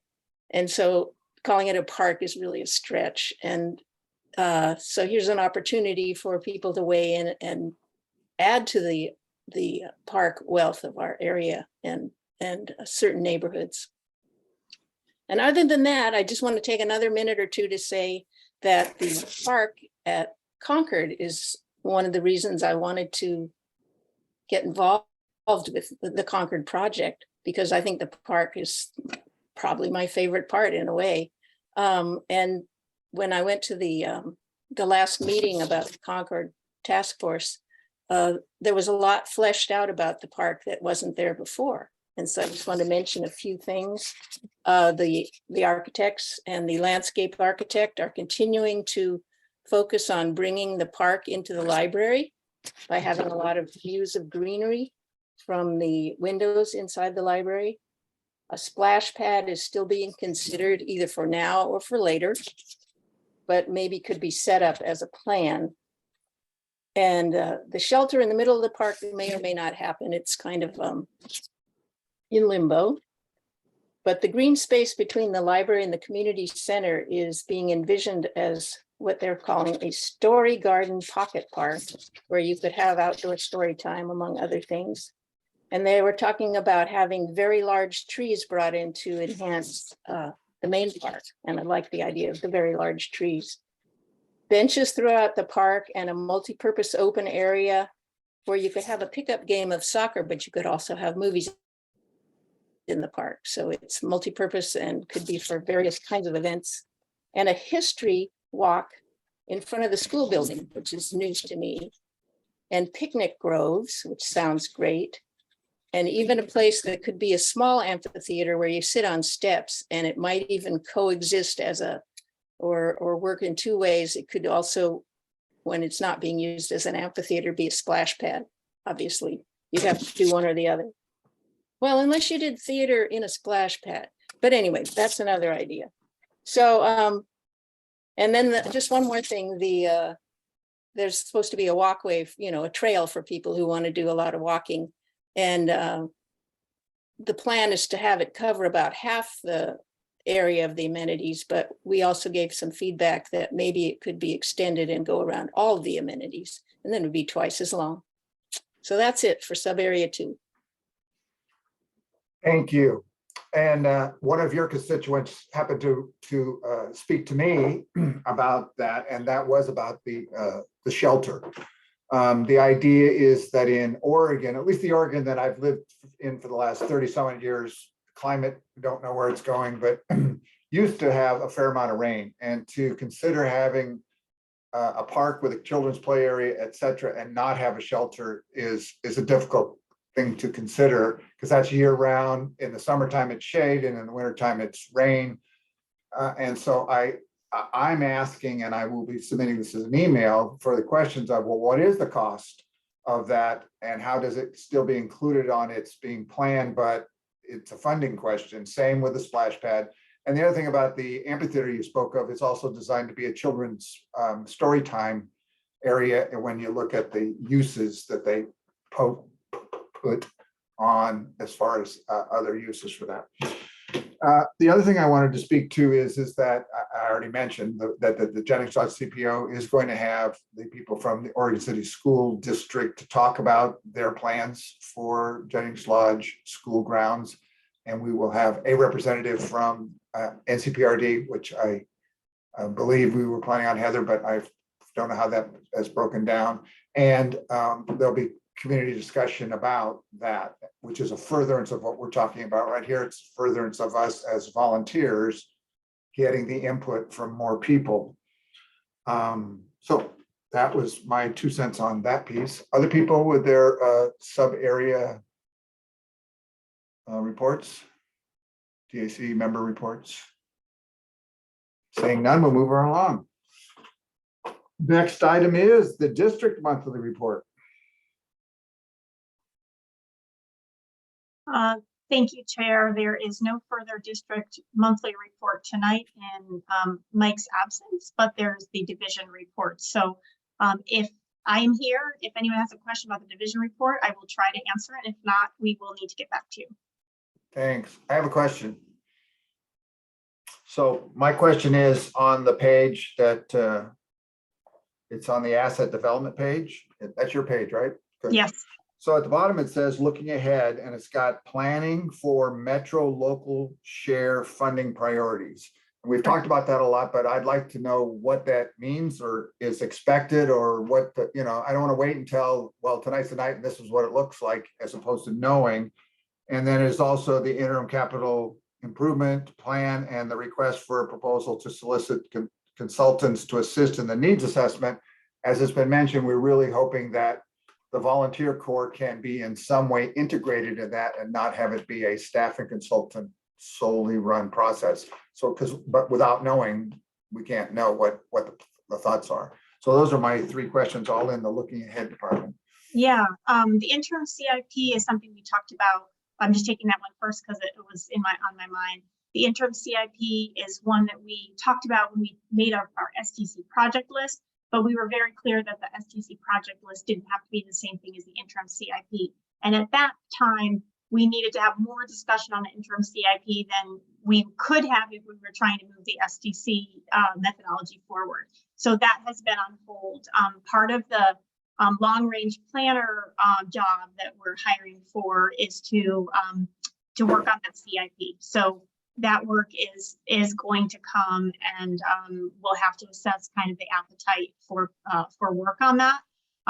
And so calling it a park is really a stretch. And so here's an opportunity for people to weigh in and add to the park wealth of our area and certain neighborhoods. And other than that, I just want to take another minute or two to say that the park at Concord is one of the reasons I wanted to get involved with the Concord Project, because I think the park is probably my favorite part in a way. And when I went to the last meeting about the Concord Task Force, there was a lot fleshed out about the park that wasn't there before. And so I just want to mention a few things. The architects and the landscape architect are continuing to focus on bringing the park into the library by having a lot of views of greenery from the windows inside the library. A splash pad is still being considered either for now or for later, but maybe could be set up as a plan. And the shelter in the middle of the park may or may not happen. It's kind of in limbo. But the green space between the library and the community center is being envisioned as what they're calling a story garden pocket park, where you could have outdoor story time, among other things. And they were talking about having very large trees brought in to enhance the main park. And I like the idea of the very large trees. Benches throughout the park and a multi-purpose open area where you could have a pickup game of soccer, but you could also have movies in the park. So it's multi-purpose and could be for various kinds of events. And a history walk in front of the school building, which is news to me. And picnic groves, which sounds great. And even a place that could be a small amphitheater where you sit on steps, and it might even coexist as or work in two ways. It could also, when it's not being used as an amphitheater, be a splash pad. Obviously, you'd have to do one or the other. Well, unless you did theater in a splash pad. But anyway, that's another idea. So, and then just one more thing, there's supposed to be a walkway, you know, a trail for people who want to do a lot of walking. And the plan is to have it cover about half the area of the amenities, but we also gave some feedback that maybe it could be extended and go around all of the amenities, and then it would be twice as long. So that's it for sub area 2. Thank you. And one of your constituents happened to speak to me about that, and that was about the shelter. The idea is that in Oregon, at least the Oregon that I've lived in for the last 30-some years, climate, don't know where it's going, but used to have a fair amount of rain. And to consider having a park with a children's play area, et cetera, and not have a shelter is a difficult thing to consider, because that's year round. In the summertime, it's shade, and in the wintertime, it's rain. And so I'm asking, and I will be submitting this as an email for the questions of, well, what is the cost of that? And how does it still be included on its being planned, but it's a funding question. Same with the splash pad. And the other thing about the amphitheater you spoke of, it's also designed to be a children's story time area. And when you look at the uses that they put on as far as other uses for that. The other thing I wanted to speak to is that I already mentioned that the Jennings CPO is going to have the people from the Oregon City School District to talk about their plans for Jennings Lodge school grounds. And we will have a representative from NCPRD, which I I believe we were planning on Heather, but I don't know how that has broken down. And there'll be community discussion about that, which is a furtherance of what we're talking about right here. It's furtherance of us as volunteers getting the input from more people. So that was my 2 cents on that piece. Other people with their sub area reports, DAC member reports. Saying none, we'll move her along. Next item is the district monthly report. Thank you, Chair. There is no further district monthly report tonight in Mike's absence, but there's the division report. So if I am here, if anyone has a question about the division report, I will try to answer it. If not, we will need to get back to you. Thanks. I have a question. So my question is on the page that it's on the asset development page. That's your page, right? Good. Yes. So at the bottom, it says looking ahead, and it's got planning for metro local share funding priorities. And we've talked about that a lot, but I'd like to know what that means or is expected, or what the, I don't want to wait until, well, tonight's the night and this is what it looks like, as opposed to knowing. And then there's also the interim capital improvement plan and the request for a proposal to solicit consultants to assist in the needs assessment. As has been mentioned, we're really hoping that the volunteer corps can be in some way integrated in that and not have it be a staff and consultant solely run process. So, but without knowing, we can't know what the thoughts are. So those are my 3 questions, all in the looking ahead department. Yeah, the interim CIP is something we talked about. I'm just taking that one first because it was on my mind. The interim CIP is one that we talked about when we made our STC project list, but we were very clear that the STC project list didn't have to be the same thing as the interim CIP. And at that time, we needed to have more discussion on the interim CIP than we could have if we were trying to move the STC methodology forward. So that has been on hold. Part of the long range planner job that we're hiring for is to work on that CIP. So that work is going to come, and we'll have to assess kind of the appetite for work on that.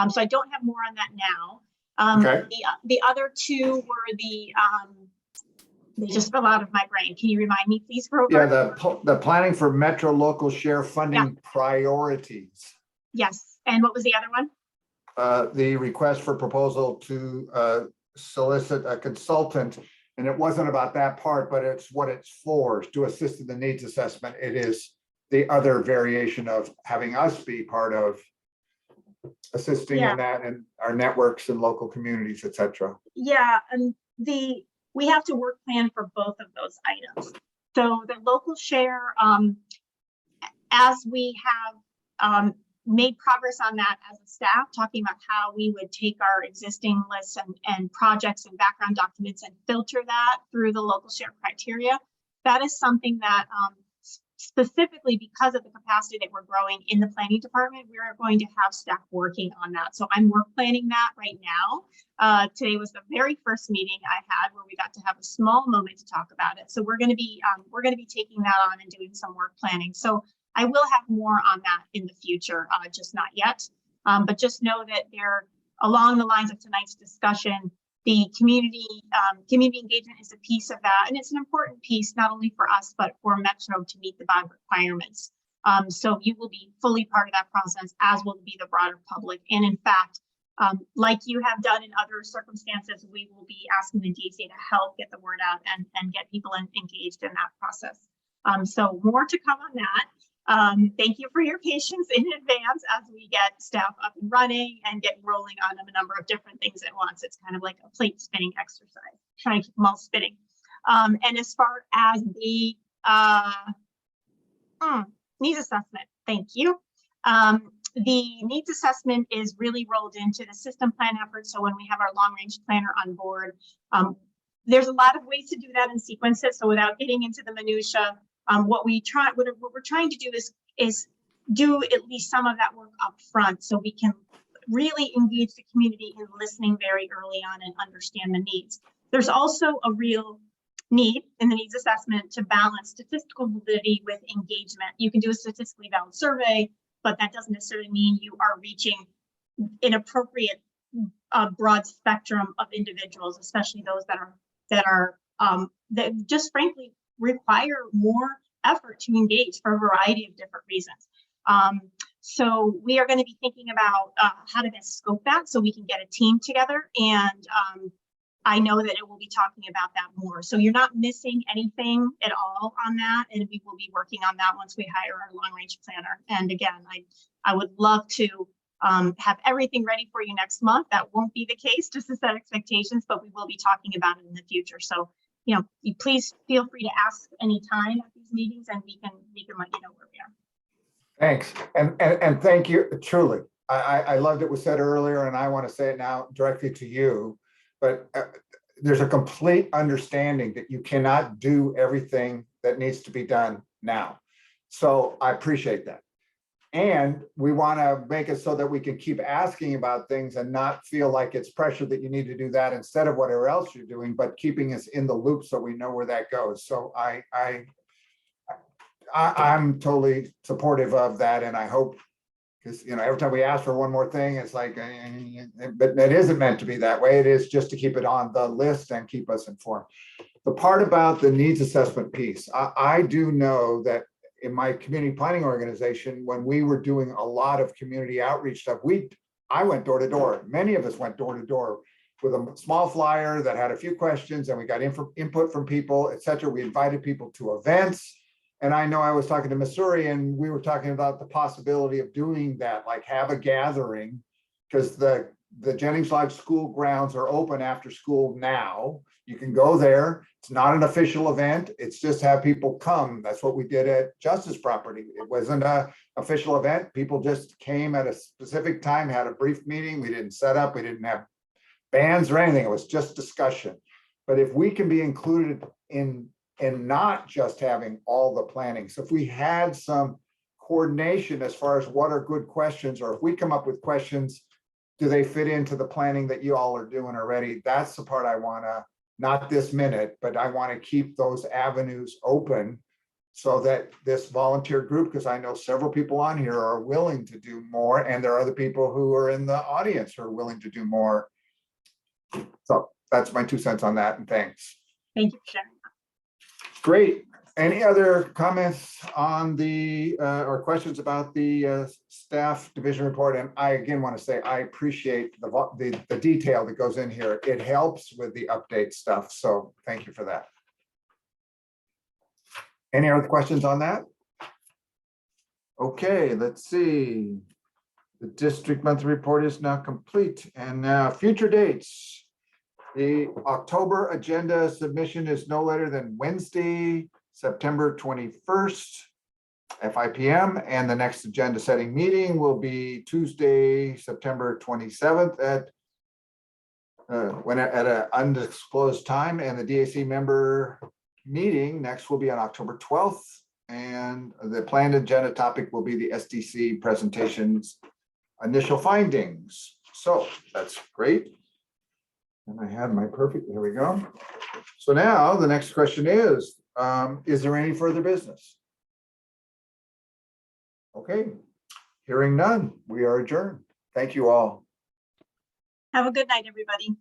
So I don't have more on that now. Okay. The other 2 were they just fell out of my brain. Can you remind me, please, Grover? Yeah, the planning for metro local share funding priorities. Yes. And what was the other one? The request for proposal to solicit a consultant. And it wasn't about that part, but it's what it's for, to assist in the needs assessment. It is the other variation of having us be part of assisting in that and our networks and local communities, et cetera. Yeah, and we have to work plan for both of those items. So the local share, as we have made progress on that as a staff, talking about how we would take our existing lists and projects and background documents and filter that through the local share criteria. That is something that specifically because of the capacity that we're growing in the planning department, we're going to have staff working on that. So I'm work planning that right now. Today was the very first meeting I had where we got to have a small moment to talk about it. So we're going to be taking that on and doing some work planning. So I will have more on that in the future, just not yet. But just know that they're along the lines of tonight's discussion. The community engagement is a piece of that, and it's an important piece not only for us but for Metro to meet the bond requirements. So you will be fully part of that process, as will be the broader public. And in fact, like you have done in other circumstances, we will be asking the DAC to help get the word out and get people engaged in that process. So more to come on that. Thank you for your patience in advance as we get staff up and running and get rolling on a number of different things at once. It's kind of like a plate spinning exercise, trying to keep them all spinning. And as far as the needs assessment, thank you. The needs assessment is really rolled into the system plan effort. So when we have our long range planner on board, there's a lot of ways to do that in sequences. So without getting into the minutia, what we're trying to do is do at least some of that work up front so we can really engage the community in listening very early on and understand the needs. There's also a real need in the needs assessment to balance statistical validity with engagement. You can do a statistically valid survey, but that doesn't necessarily mean you are reaching an appropriate broad spectrum of individuals, especially those that just frankly require more effort to engage for a variety of different reasons. So we are going to be thinking about how to best scope that so we can get a team together, and I know that it will be talking about that more. So you're not missing anything at all on that, and we will be working on that once we hire our long-range planner. And again, I would love to have everything ready for you next month. That won't be the case, just to set expectations, but we will be talking about it in the future. So, you know, you please feel free to ask anytime at these meetings, and we can let you know where we are. Thanks. And thank you, truly. I loved it was said earlier, and I want to say it now directly to you, but there's a complete understanding that you cannot do everything that needs to be done now. So I appreciate that. And we want to make it so that we can keep asking about things and not feel like it's pressure that you need to do that instead of whatever else you're doing, but keeping us in the loop so we know where that goes. So I'm totally supportive of that, and I hope, because every time we ask for one more thing, it's like, but it isn't meant to be that way. It is just to keep it on the list and keep us informed. The part about the needs assessment piece, I do know that in my community planning organization, when we were doing a lot of community outreach stuff, I went door to door. Many of us went door to door with a small flyer that had a few questions, and we got input from people, et cetera. We invited people to events. And I know I was talking to Missouri, and we were talking about the possibility of doing that, like have a gathering, because the Jennings Lodge school grounds are open after school now. You can go there. It's not an official event. It's just have people come. That's what we did at Justice Property. It wasn't an official event. People just came at a specific time, had a brief meeting. We didn't set up. We didn't have bands or anything. It was just discussion. But if we can be included in and not just having all the planning. So if we had some coordination as far as what are good questions, or if we come up with questions, do they fit into the planning that you all are doing already? That's the part I want to, not this minute, but I want to keep those avenues open so that this volunteer group, because I know several people on here are willing to do more, and there are other people who are in the audience who are willing to do more. So that's my 2 cents on that, and thanks. Thank you for sharing. Great. Any other comments on the or questions about the staff division report? And I again want to say I appreciate the detail that goes in here. It helps with the update stuff. So thank you for that. Any other questions on that? Okay, let's see. The district monthly report is now complete, and now future dates. The October agenda submission is no later than Wednesday, September 21st at 5 p.m. And the next agenda setting meeting will be Tuesday, September 27th at an undisclosed time. And the DAC member meeting next will be on October 12th. And the planned agenda topic will be the SDC presentations, initial findings. So that's great. And I had my perfect, here we go. So now the next question is there any further business? Okay, hearing none, we are adjourned. Thank you all. Have a good night, everybody.